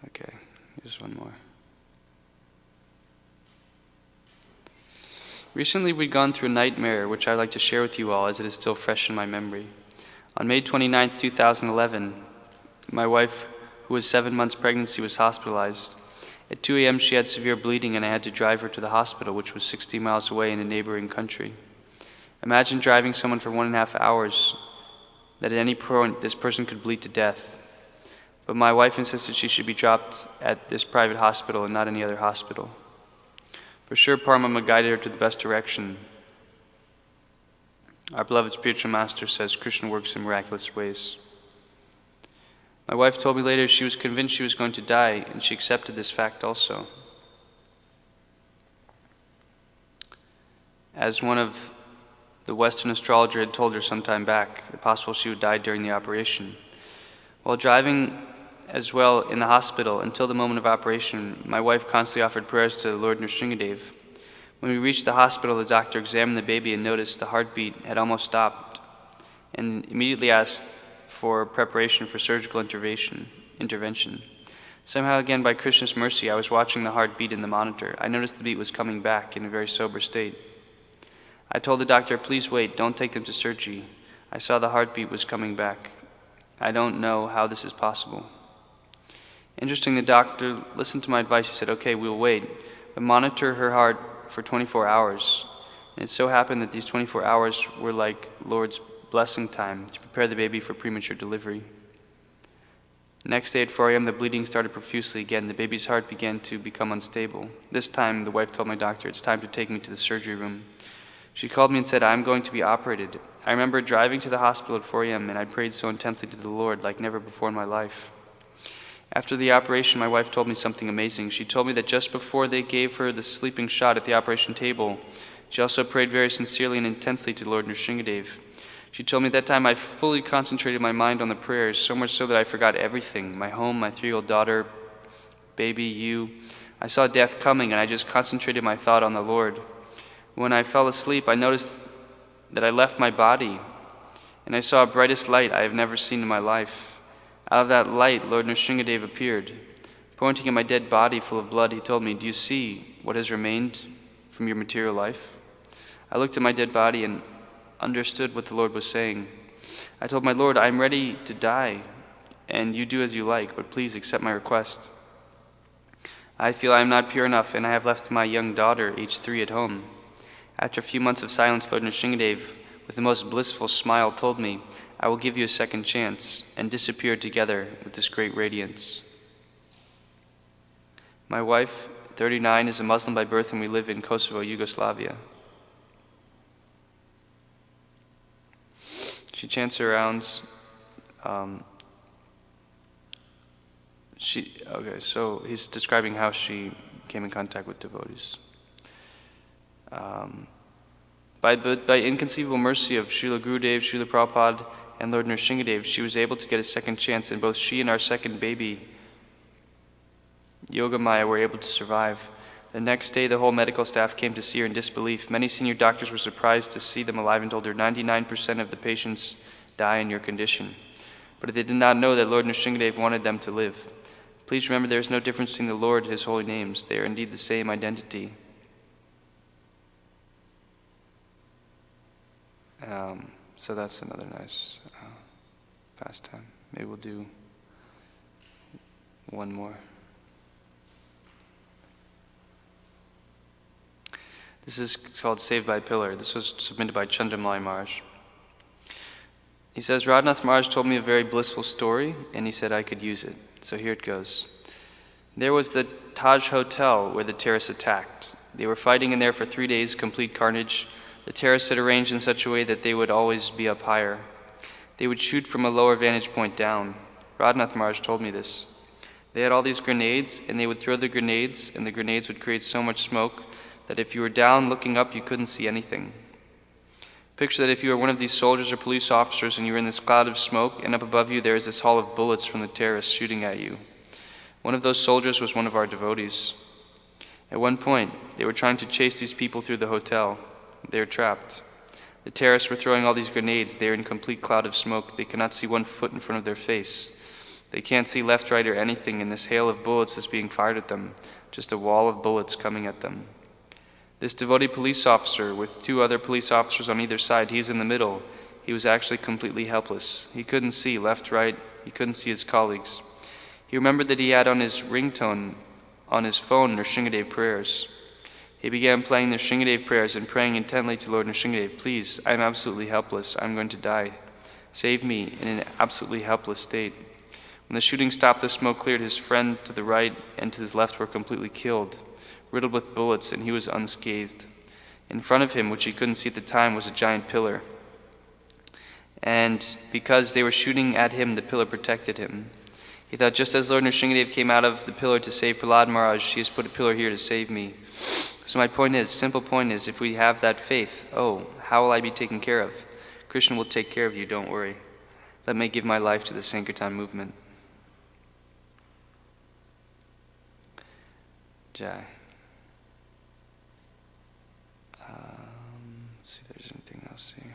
Speaker 1: Okay, here's one more. Recently, we'd gone through a nightmare, which I'd like to share with you all as it is still fresh in my memory. On May 29, 2011, my wife, who was 7 months pregnant, was hospitalized. At 2 a.m., she had severe bleeding, and I had to drive her to the hospital, which was 60 miles away in a neighboring country. Imagine driving someone for 1.5 hours, that at any point this person could bleed to death. But my wife insisted she should be dropped at this private hospital and not any other hospital. For sure, Paramama guided her to the best direction. Our beloved spiritual master says Krishna works in miraculous ways. My wife told me later she was convinced she was going to die, and she accepted this fact also. As one of the Western astrologer had told her some time back, it's possible she would die during the operation. While driving as well in the hospital until the moment of operation, my wife constantly offered prayers to Lord Nrsingadev. When we reached the hospital, the doctor examined the baby and noticed the heartbeat had almost stopped, and immediately asked for preparation for surgical intervention. Somehow, again, by Krishna's mercy, I was watching the heartbeat in the monitor. I noticed the beat was coming back in a very sober state. I told the doctor, please wait, don't take them to surgery. I saw the heartbeat was coming back. I don't know how this is possible. Interesting, the doctor listened to my advice. He said, okay, we'll wait, but monitor her heart for 24 hours. And it so happened that these 24 hours were like Lord's blessing time to prepare the baby for premature delivery. Next day at 4 a.m., the bleeding started profusely again. The baby's heart began to become unstable. This time, the wife told my doctor, it's time to take me to the surgery room. She called me and said, I'm going to be operated. I remember driving to the hospital at 4 a.m., and I prayed so intensely to the Lord like never before in my life. After the operation, my wife told me something amazing. She told me that just before they gave her the sleeping shot at the operation table, she also prayed very sincerely and intensely to Lord Nrsingadev. She told me at that time I fully concentrated my mind on the prayers, so much so that I forgot everything, my home, my 3-year-old daughter, baby, you. I saw death coming, and I just concentrated my thought on the Lord. When I fell asleep, I noticed that I left my body, and I saw a brightest light I have never seen in my life. Out of that light, Lord Nrsingadev appeared. Pointing at my dead body full of blood, he told me, do you see what has remained from your material life? I looked at my dead body and understood what the Lord was saying. I told my Lord, I am ready to die, and you do as you like, but please accept my request. I feel I am not pure enough, and I have left my young daughter, aged 3, at home. After a few months of silence, Lord Nrsingadev, with the most blissful smile, told me, I will give you a second chance, and disappeared together with this great radiance. My wife, 39, is a Muslim by birth, and we live in Kosovo, Yugoslavia. She chants her rounds. So he's describing how she came in contact with devotees. By inconceivable mercy of Srila Gurudev, Srila Prabhupada, and Lord Nrsingadev, she was able to get a second chance, and both she and our second baby, Yogamaya, were able to survive. The next day, the whole medical staff came to see her in disbelief. Many senior doctors were surprised to see them alive and told her 99% of the patients die in your condition. But they did not know that Lord Nrsingadev wanted them to live. Please remember there is no difference between the Lord and His holy names. They are indeed the same identity. So that's another nice pastime. Maybe we'll do one more. This is called Saved by a Pillar. This was submitted by Chandramalai Maharaj. He says, Radhanath Maharaj told me a very blissful story, and he said I could use it. So here it goes. There was the Taj Hotel where the terrorists attacked. They were fighting in there for 3 days, complete carnage. The terrorists had arranged in such a way that they would always be up higher. They would shoot from a lower vantage point down. Radhanath Maharaj told me this. They had all these grenades, and they would throw the grenades, and the grenades would create so much smoke that if you were down looking up, you couldn't see anything. Picture that if you were one of these soldiers or police officers and you were in this cloud of smoke, and up above you there is this hail of bullets from the terrorists shooting at you. One of those soldiers was one of our devotees. At one point, they were trying to chase these people through the hotel. They were trapped. The terrorists were throwing all these grenades. They are in complete cloud of smoke. They cannot see 1 foot in front of their face. They can't see left, right, or anything, and this hail of bullets is being fired at them, just a wall of bullets coming at them. This devotee police officer, with 2 other police officers on either side, he's in the middle. He was actually completely helpless. He couldn't see left, right. He couldn't see his colleagues. He remembered that he had on his ringtone on his phone Nrsingadev prayers. He began playing the Nrsingadev prayers and praying intently to Lord Nrsingadev, "Please, I am absolutely helpless. I'm going to die. Save me in an absolutely helpless state." When the shooting stopped, the smoke cleared. His friend to the right and to his left were completely killed, riddled with bullets, and he was unscathed. In front of him, which he couldn't see at the time, was a giant pillar. And because they were shooting at him, the pillar protected him. He thought, just as Lord Nrsingadev came out of the pillar to save Prahlad Maharaj, he has put a pillar here to save me. So my point is, simple point is, if we have that faith, how will I be taken care of? Krishna will take care of you, don't worry. Let me give my life to the Sankirtan movement. Jai. Let's see if there's anything else here.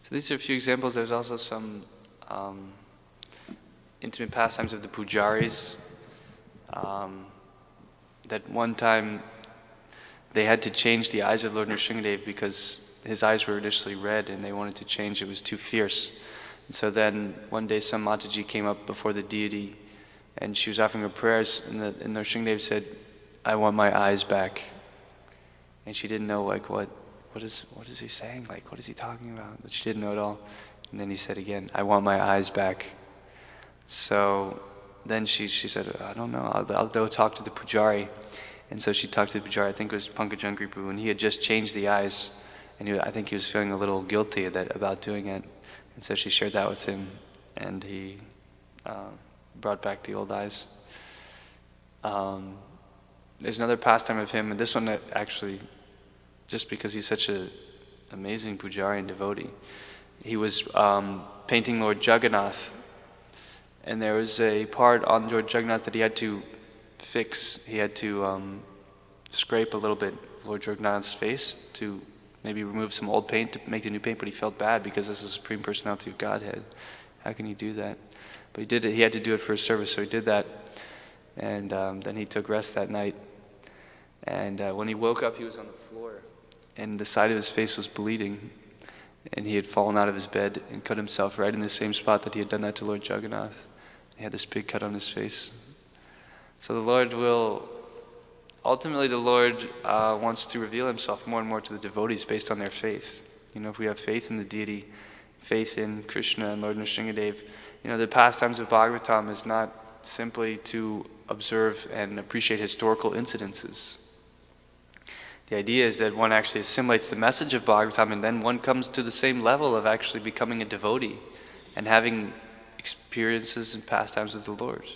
Speaker 1: So these are a few examples. There's also some intimate pastimes of the pujaris. That one time they had to change the eyes of Lord Nrsingadev because his eyes were initially red and they wanted to change. It was too fierce. And so then one day some Mataji came up before the deity and she was offering her prayers, and Nrsingadev said, "I want my eyes back." And she didn't know what is he saying? What is he talking about? But she didn't know at all. And then he said again, "I want my eyes back." So then she said, "I don't know, I'll go talk to the pujari." And so she talked to the pujari, I think it was Pankaj Prabhu, and he had just changed the eyes. And I think he was feeling a little guilty about doing it. And so she shared that with him, and he brought back the old eyes. There's another pastime of him, and this one actually, just because he's such an amazing pujari and devotee, he was painting Lord Jagannath, and there was a part on Lord Jagannath that he had to fix. He had to scrape a little bit of Lord Jagannath's face to maybe remove some old paint to make the new paint, but he felt bad because this is the Supreme Personality of Godhead. How can he do that? But he did it. He had to do it for his service, so he did that. And then he took rest that night. And when he woke up, he was on the floor, and the side of his face was bleeding. And he had fallen out of his bed and cut himself right in the same spot that he had done that to Lord Jagannath. He had this big cut on his face. So the Lord ultimately the Lord wants to reveal himself more and more to the devotees based on their faith. If we have faith in the deity, faith in Krishna and Lord Nrsingadev, the pastimes of Bhagavatam is not simply to observe and appreciate historical incidences. The idea is that one actually assimilates the message of Bhagavatam, and then one comes to the same level of actually becoming a devotee and having experiences and pastimes with the Lord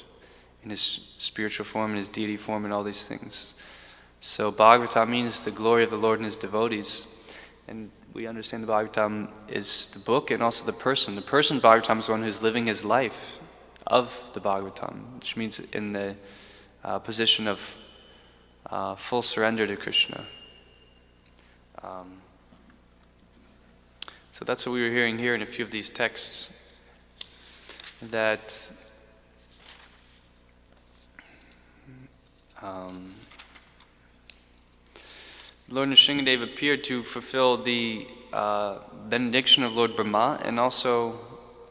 Speaker 1: in his spiritual form, in his deity form, and all these things. So Bhagavatam means the glory of the Lord and his devotees. And we understand the Bhagavatam is the book and also the person. The person Bhagavatam is the one who's living his life of the Bhagavatam, which means in the position of full surrender to Krishna. So that's what we were hearing here in a few of these texts, that Lord Nrsingadev appeared to fulfill the benediction of Lord Brahma and also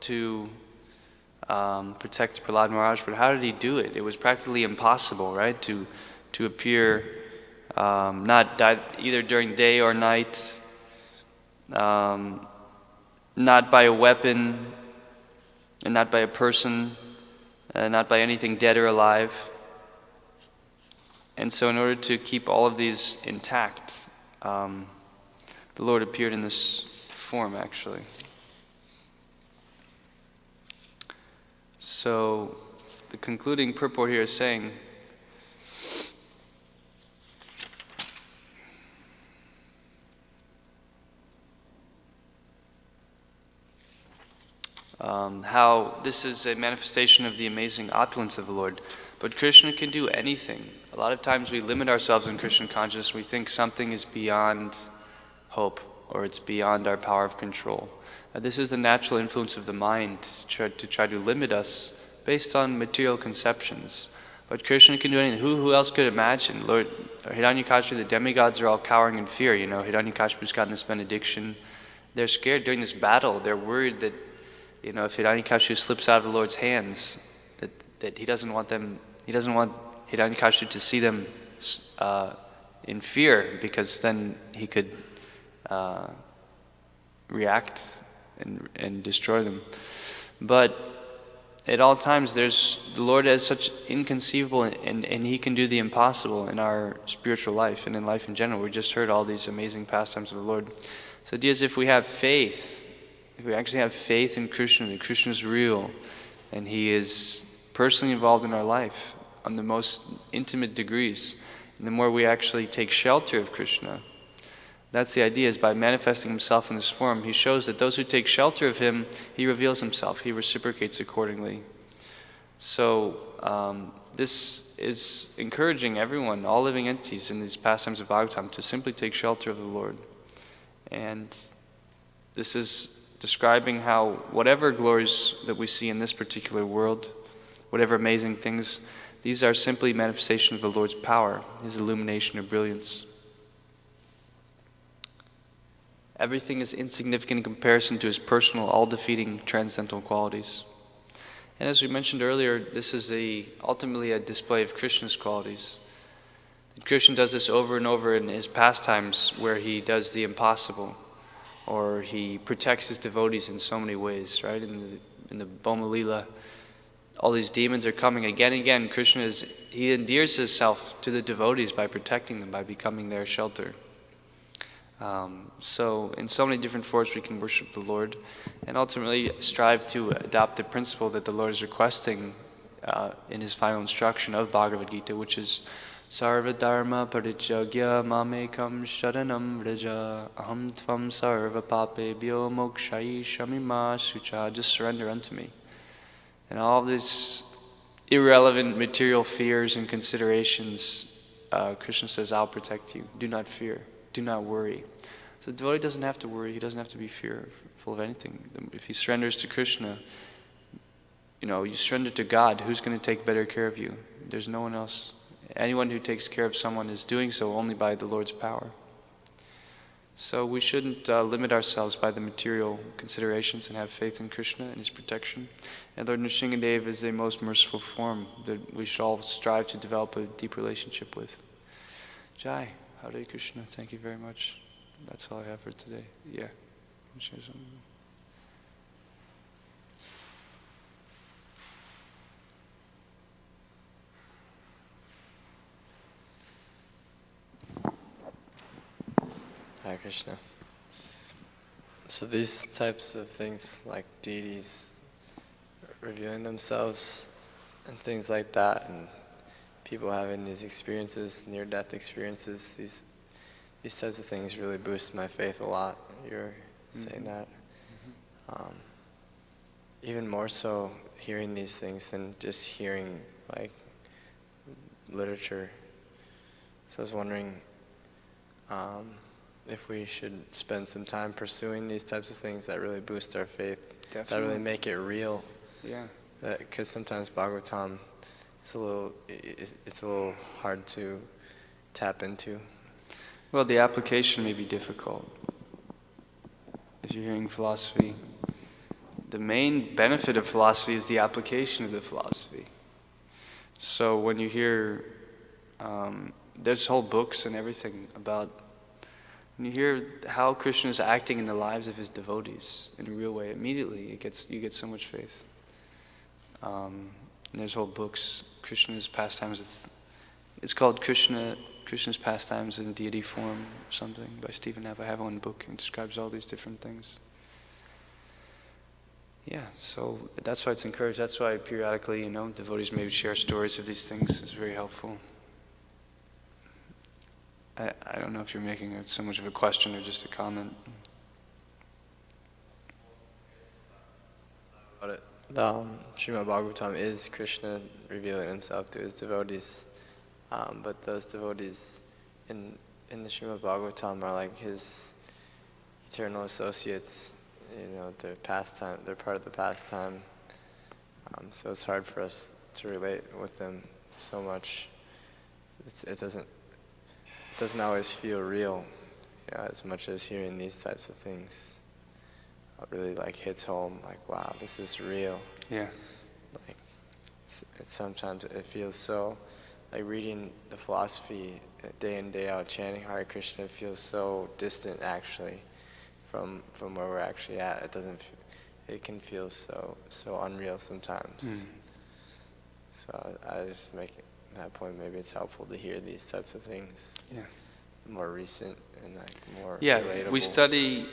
Speaker 1: to protect Prahlad Maharaj. But how did he do it? It was practically impossible, right? To appear not either during day or night, not by a weapon, and not by a person, not by anything dead or alive. And so in order to keep all of these intact, the Lord appeared in this form, actually. So the concluding purport here is saying, how this is a manifestation of the amazing opulence of the Lord. But Krishna can do anything. A lot of times we limit ourselves in Krishna consciousness. We think something is beyond hope. or it's beyond our power of control. This is the natural influence of the mind to try to limit us based on material conceptions. But Krishna can do anything. Who else could imagine? Lord Hiranyakashipu, the demigods are all cowering in fear. You know, Hiranyakashipu's gotten this benediction. They're scared during this battle. They're worried that, you know, if Hiranyakashipu slips out of the Lord's hands, that he doesn't want Hiranyakashipu to see them in fear, because then he could react and destroy them. But at all times, the Lord is such inconceivable, and He can do the impossible in our spiritual life and in life in general. We just heard all these amazing pastimes of the Lord. So the idea is, if we have faith, if we actually have faith in Krishna, that Krishna is real, and He is personally involved in our life on the most intimate degrees, and the more we actually take shelter of Krishna, that's the idea, is by manifesting Himself in this form, He shows that those who take shelter of Him, He reveals Himself, He reciprocates accordingly. So this is encouraging everyone, all living entities in these pastimes of Bhagavatam, to simply take shelter of the Lord. And this is describing how whatever glories that we see in this particular world, whatever amazing things, these are simply manifestations of the Lord's power, His illumination or brilliance. Everything is insignificant in comparison to His personal, all-defeating, transcendental qualities. And as we mentioned earlier, this is ultimately a display of Krishna's qualities. Krishna does this over and over in His pastimes, where He does the impossible, or He protects His devotees in so many ways, right? In the Bhoma Lila, all these demons are coming again and again. Krishna He endears Himself to the devotees by protecting them, by becoming their shelter. So in so many different forms we can worship the Lord, and ultimately strive to adopt the principle that the Lord is requesting in His final instruction of Bhagavad Gita, which is Sarva Dharma Parijagya Mamekam Sharanam Vraja Aham Tvam Sarva Papebhyo Mokshai Shamima Sucha. Just surrender unto me. And all these irrelevant material fears and considerations, Krishna says, I'll protect you. Do not fear. Do not worry. So the devotee doesn't have to worry. He doesn't have to be fearful of anything. If he surrenders to Krishna, you surrender to God. Who's going to take better care of you? There's no one else. Anyone who takes care of someone is doing so only by the Lord's power. So we shouldn't limit ourselves by the material considerations, and have faith in Krishna and His protection. And Lord Nrsingadev is a most merciful form that we should all strive to develop a deep relationship with. Jai. Hare Krishna, thank you very much. That's all I have for today. Yeah. Share something.
Speaker 2: Hare Krishna. So these types of things, like deities revealing themselves and things like that, and people having these experiences, near-death experiences, these types of things really boost my faith a lot. You're saying that. Even more so hearing these things than just hearing like literature. So I was wondering if we should spend some time pursuing these types of things that really boost our faith, that really make it real.
Speaker 1: Yeah.
Speaker 2: Because sometimes Bhagavatam, it's a little hard to tap into.
Speaker 1: Well, the application may be difficult. If you're hearing philosophy, the main benefit of philosophy is the application of the philosophy. So when you hear, there's whole books and everything about, when you hear how Krishna is acting in the lives of His devotees in a real way, immediately you get so much faith. And there's whole books, Krishna's pastimes. It's called Krishna's Pastimes in Deity Form or something by Stephen Knapp. I have one book and describes all these different things. Yeah, so that's why it's encouraged. That's why periodically, devotees maybe share stories of these things. It's very helpful. I don't know if you're making it so much of a question or just a comment.
Speaker 2: About it. Srimad Bhagavatam is Krishna revealing Himself to His devotees, but those devotees in the Srimad Bhagavatam are like His eternal associates. They're pastime. They're part of the pastime. So it's hard for us to relate with them so much. It doesn't always feel real, as much as hearing these types of things. Really hits home. Wow, this is real.
Speaker 1: Yeah.
Speaker 2: Sometimes it feels so. Reading the philosophy day in day out, chanting Hare Krishna feels so distant actually from where we're actually at. It can feel so unreal sometimes. So I just make that point. Maybe it's helpful to hear these types of things.
Speaker 1: Yeah.
Speaker 2: More recent and more
Speaker 1: Yeah,
Speaker 2: relatable.
Speaker 1: we study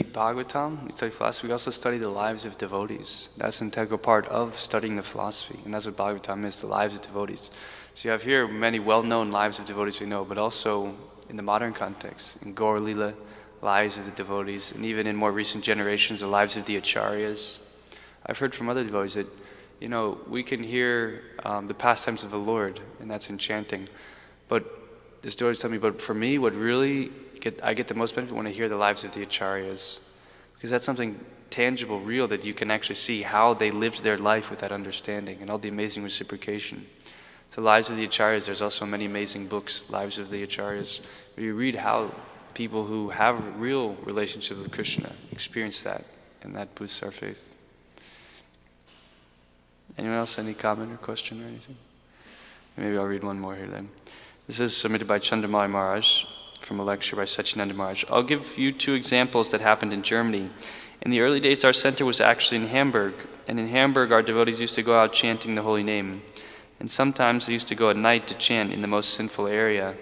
Speaker 1: Bhagavatam, we study philosophy, we also study the lives of devotees. That's an integral part of studying the philosophy, and that's what Bhagavatam is, the lives of devotees. So you have here many well-known lives of devotees we know, but also in the modern context, in Gaur Lila, lives of the devotees, and even in more recent generations, the lives of the Acaryas. I've heard from other devotees that, we can hear the pastimes of the Lord, and that's enchanting. But the stories tell me, but for me, what really I get the most benefit when I hear the lives of the Acaryas, because that's something tangible, real, that you can actually see how they lived their life with that understanding and all the amazing reciprocation. So lives of the Acaryas, there's also many amazing books, Lives of the Acaryas, where you read how people who have a real relationship with Krishna experience that, and that boosts our faith. Anyone else, any comment or question or anything? Maybe I'll read one more here then. This is submitted by Chandamali Maharaj from a lecture by Sachinanda Maharaj. I'll give you 2 examples that happened in Germany. In the early days, our center was actually in Hamburg, and in Hamburg, our devotees used to go out chanting the holy name. And sometimes they used to go at night to chant in the most sinful area.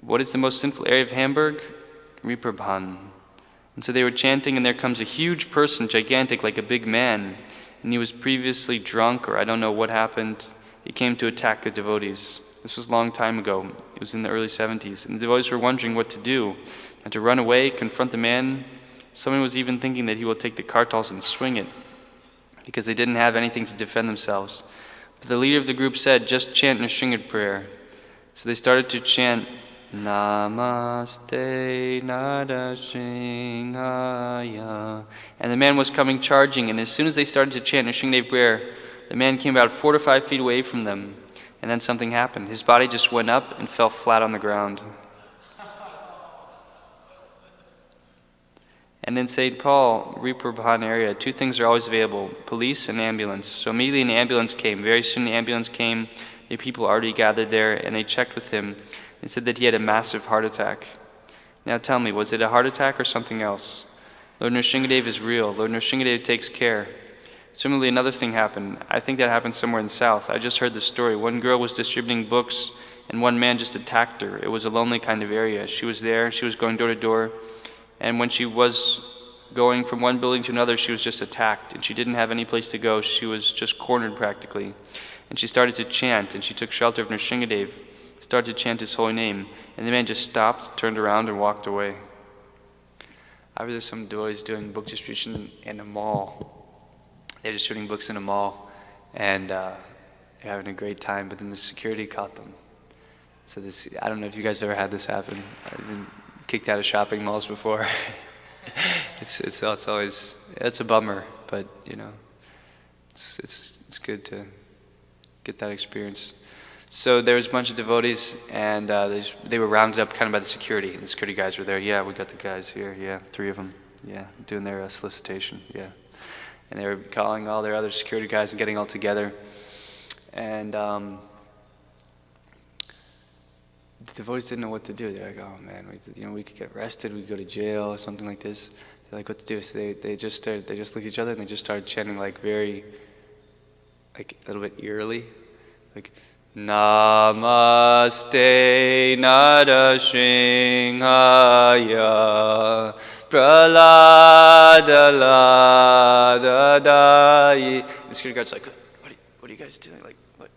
Speaker 1: What is the most sinful area of Hamburg? Reeperbahn. And so they were chanting, and there comes a huge person, gigantic, like a big man, and he was previously drunk, or I don't know what happened. He came to attack the devotees. This was a long time ago. It was in the early 70s. And the devotees were wondering what to do. And to run away, confront the man. Someone was even thinking that he will take the kartals and swing it, because they didn't have anything to defend themselves. But the leader of the group said, just chant Nrsimha prayer. So they started to chant, Namaste Narasingaya. And the man was coming charging, and as soon as they started to chant Nrsimha prayer, the man came about 4 to 5 feet away from them. And then something happened. His body just went up and fell flat on the ground. And in St. Paul, Reeperbahn area, 2 things are always available, police and ambulance. So immediately an ambulance came. Very soon the ambulance came. The people already gathered there, and they checked with him and said that he had a massive heart attack. Now tell me, was it a heart attack or something else? Lord Nrsimhadev is real. Lord Nrsimhadev takes care. Similarly, another thing happened. I think that happened somewhere in the south. I just heard the story. One girl was distributing books, and one man just attacked her. It was a lonely kind of area. She was there. She was going door to door. And when she was going from one building to another, she was just attacked. And she didn't have any place to go. She was just cornered practically. And she started to chant, and she took shelter of Nrsimhadev, started to chant his holy name. And the man just stopped, turned around, and walked away. I was some devotees doing book distribution in a mall. They're just shooting books in a mall, and they're having a great time, but then the security caught them. So I don't know if you guys ever had this happen. I've been kicked out of shopping malls before. It's always, it's a bummer, but it's good to get that experience. So there was a bunch of devotees, and they were rounded up kind of by the security, and the security guys were there. Yeah, we got the guys here. Yeah, 3 of them. Yeah, doing their solicitation. Yeah. And they were calling all their other security guys and getting all together. And the devotees didn't know what to do. They're like, oh man, we could get arrested, we could go to jail or something like this. They're like, what to do? So they just looked at each other and they just started chanting a little bit eerily, like, Namaste Narasingaya Praladadadai. And the security guard's like, what are you guys doing? Like, what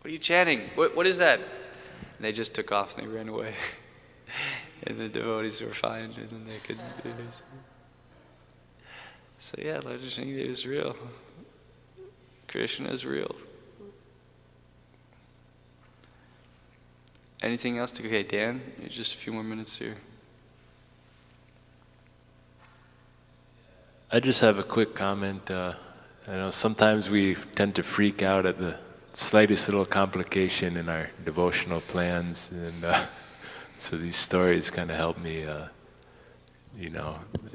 Speaker 1: are you chanting? What is that? And they just took off and they ran away. And the devotees were fine, and then they could do this. So yeah, Lord Nrsimhadev is real. Krishna is real. Anything else? Okay, Dan, just a few more minutes here.
Speaker 3: I just have a quick comment. I know sometimes we tend to freak out at the slightest little complication in our devotional plans, and so these stories kind of help me,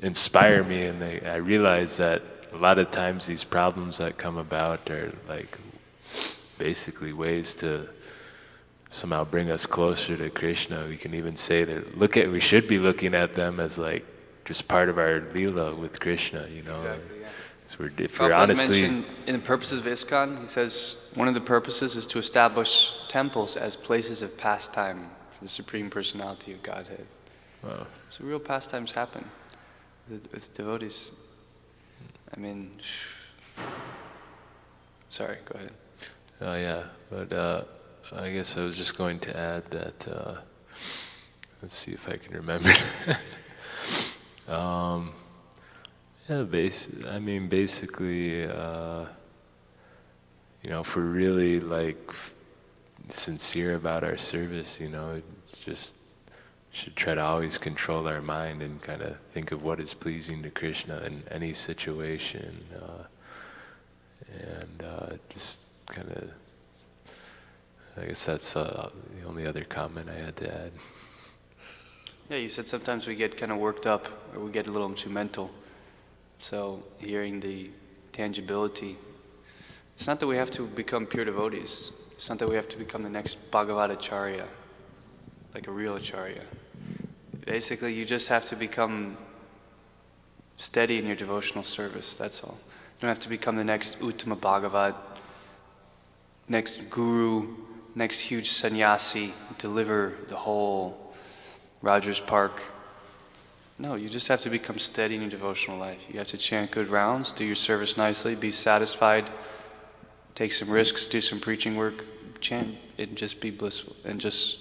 Speaker 3: inspire me, and I realize that a lot of times these problems that come about are like basically ways to somehow bring us closer to Krishna. We can even say that we should be looking at them as like just part of our lila with Krishna,
Speaker 1: Exactly, yeah.
Speaker 3: So if we're
Speaker 1: Prabhupada
Speaker 3: honestly
Speaker 1: mentioned in the purposes of Iskcon, he says one of the purposes is to establish temples as places of pastime for the Supreme Personality of Godhead.
Speaker 3: Wow.
Speaker 1: So real pastimes happen with devotees. I mean, sorry, go ahead.
Speaker 3: Oh yeah, but I guess I was just going to add that. Let's see if I can remember. Basically, if we're really like sincere about our service, just should try to always control our mind and kind of think of what is pleasing to Krishna in any situation, and just kind of. I guess that's the only other comment I had to add.
Speaker 1: Yeah, you said sometimes we get kind of worked up or we get a little too mental. So hearing the tangibility, it's not that we have to become pure devotees. It's not that we have to become the next Bhagavad Acarya, like a real Acharya. Basically, you just have to become steady in your devotional service, that's all. You don't have to become the next Uttama Bhagavat, next guru, next huge sannyasi, deliver the whole Rogers Park. No, you just have to become steady in your devotional life. You have to chant good rounds, do your service nicely, be satisfied, take some risks, do some preaching work, chant, and just be blissful, and just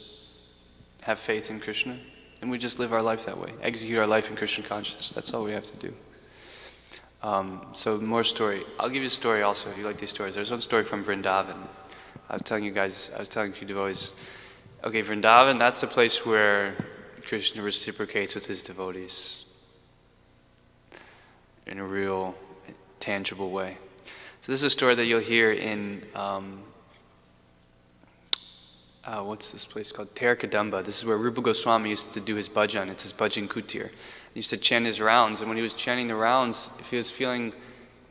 Speaker 1: have faith in Krishna. And we just live our life that way, execute our life in Krishna consciousness. That's all we have to do. So more story. I'll give you a story also if you like these stories. There's one story from Vrindavan. I was telling a few devotees, okay, Vrindavan, that's the place where Krishna reciprocates with his devotees in a real, tangible way. So this is a story that you'll hear in, what's this place called? Terkadamba. This is where Rupa Goswami used to do his bhajan. It's his bhajan kutir. He used to chant his rounds, and when he was chanting the rounds, if he was feeling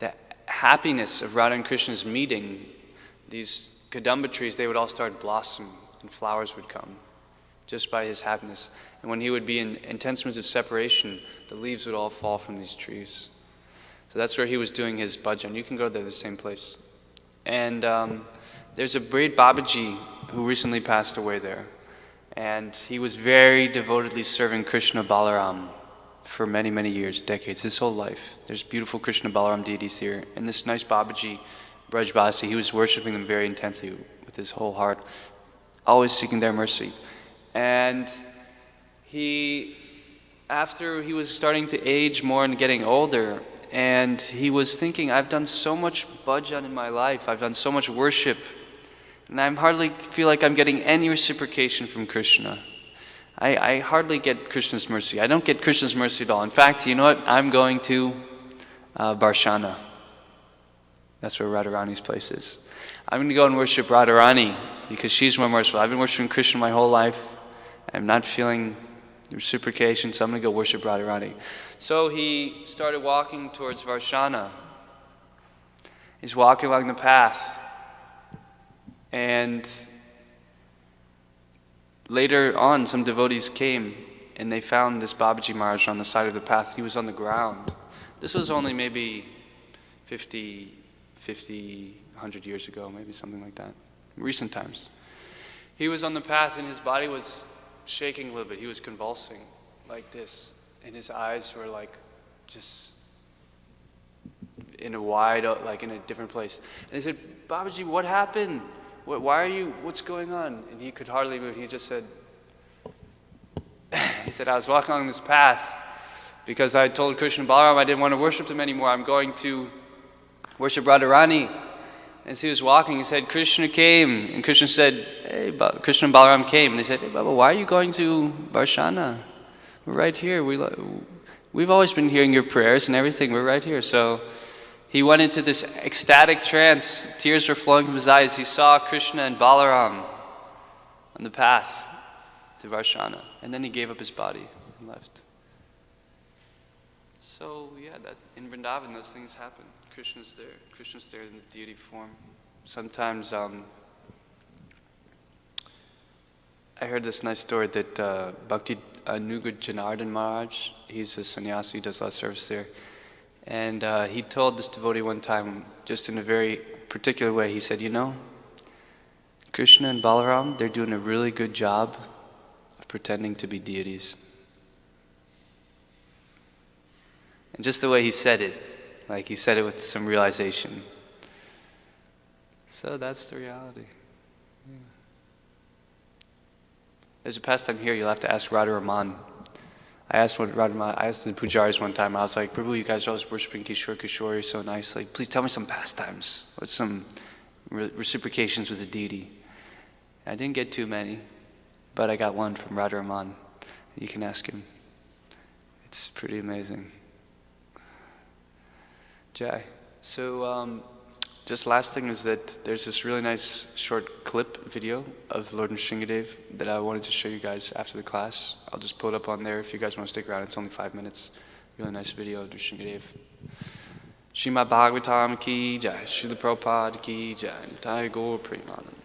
Speaker 1: the happiness of Radha and Krishna's meeting, these kadamba trees, they would all start blossom and flowers would come just by his happiness. And when he would be in intense moods of separation, the leaves would all fall from these trees. So that's where he was doing his bhajan. You can go to the same place. And there's a great Babaji who recently passed away there. And he was very devotedly serving Krishna Balaram for many, many years, decades, his whole life. There's beautiful Krishna Balaram deities here. And this nice Babaji, Brajbasi, he was worshiping them very intensely with his whole heart, always seeking their mercy. And after he was starting to age more and getting older, and he was thinking, I've done so much bhajan in my life, I've done so much worship, and I hardly feel like I'm getting any reciprocation from Krishna. I hardly get Krishna's mercy. I don't get Krishna's mercy at all. In fact, you know what? I'm going to Barshana. That's where Radharani's place is. I'm going to go and worship Radharani because she's more merciful. I've been worshiping Krishna my whole life. I'm not feeling reciprocation, so I'm going to go worship Radharani. So he started walking towards Varshana. He's walking along the path. And later on, some devotees came and they found this Babaji Maharaj on the side of the path. He was on the ground. This was only maybe 50, 100 years ago, maybe something like that. Recent times. He was on the path and his body was shaking a little bit. He was convulsing like this. And his eyes were like just in a wide, like in a different place. And they said, Babaji, what happened? Why are you, what's going on? And he could hardly move. He just said, I was walking along this path because I told Krishna Balaram I didn't want to worship them anymore. I'm going to worship Radharani. And as he was walking, he said, Krishna came. And Krishna said, Krishna and Balaram came. And they said, hey, Baba, why are you going to Varshana? We're right here. we've always been hearing your prayers and everything. We're right here. So he went into this ecstatic trance. Tears were flowing from his eyes. He saw Krishna and Balaram on the path to Varshana. And then he gave up his body and left. So yeah, that in Vrindavan those things happen. Krishna's there. Krishna's there in the deity form. Sometimes I heard this nice story that Bhakti Anuga Janardhan Maharaj, he's a sannyasi, he does a lot of service there. And he told this devotee one time, just in a very particular way, he said, you know, Krishna and Balaram, they're doing a really good job of pretending to be deities. And just the way he said it, like he said it with some realization. So that's the reality. Yeah. There's a pastime here, you'll have to ask Radharaman. I asked the pujaris one time, I was like, Prabhu, you guys are always worshiping Kishore, Kishore, you're so nice. Like, please tell me some pastimes. What's some reciprocations with the deity? I didn't get too many, but I got one from Radharaman. You can ask him. It's pretty amazing. Jai. So, just last thing is that there's this really nice short clip video of Lord Nrsingadev that I wanted to show you guys after the class. I'll just pull it up on there if you guys want to stick around. It's only 5 minutes. Really nice video of Nrsingadev. Srimad Bhagavatam ki jai, Srila Prabhupada ki jai, Nitai Gaur Premanand.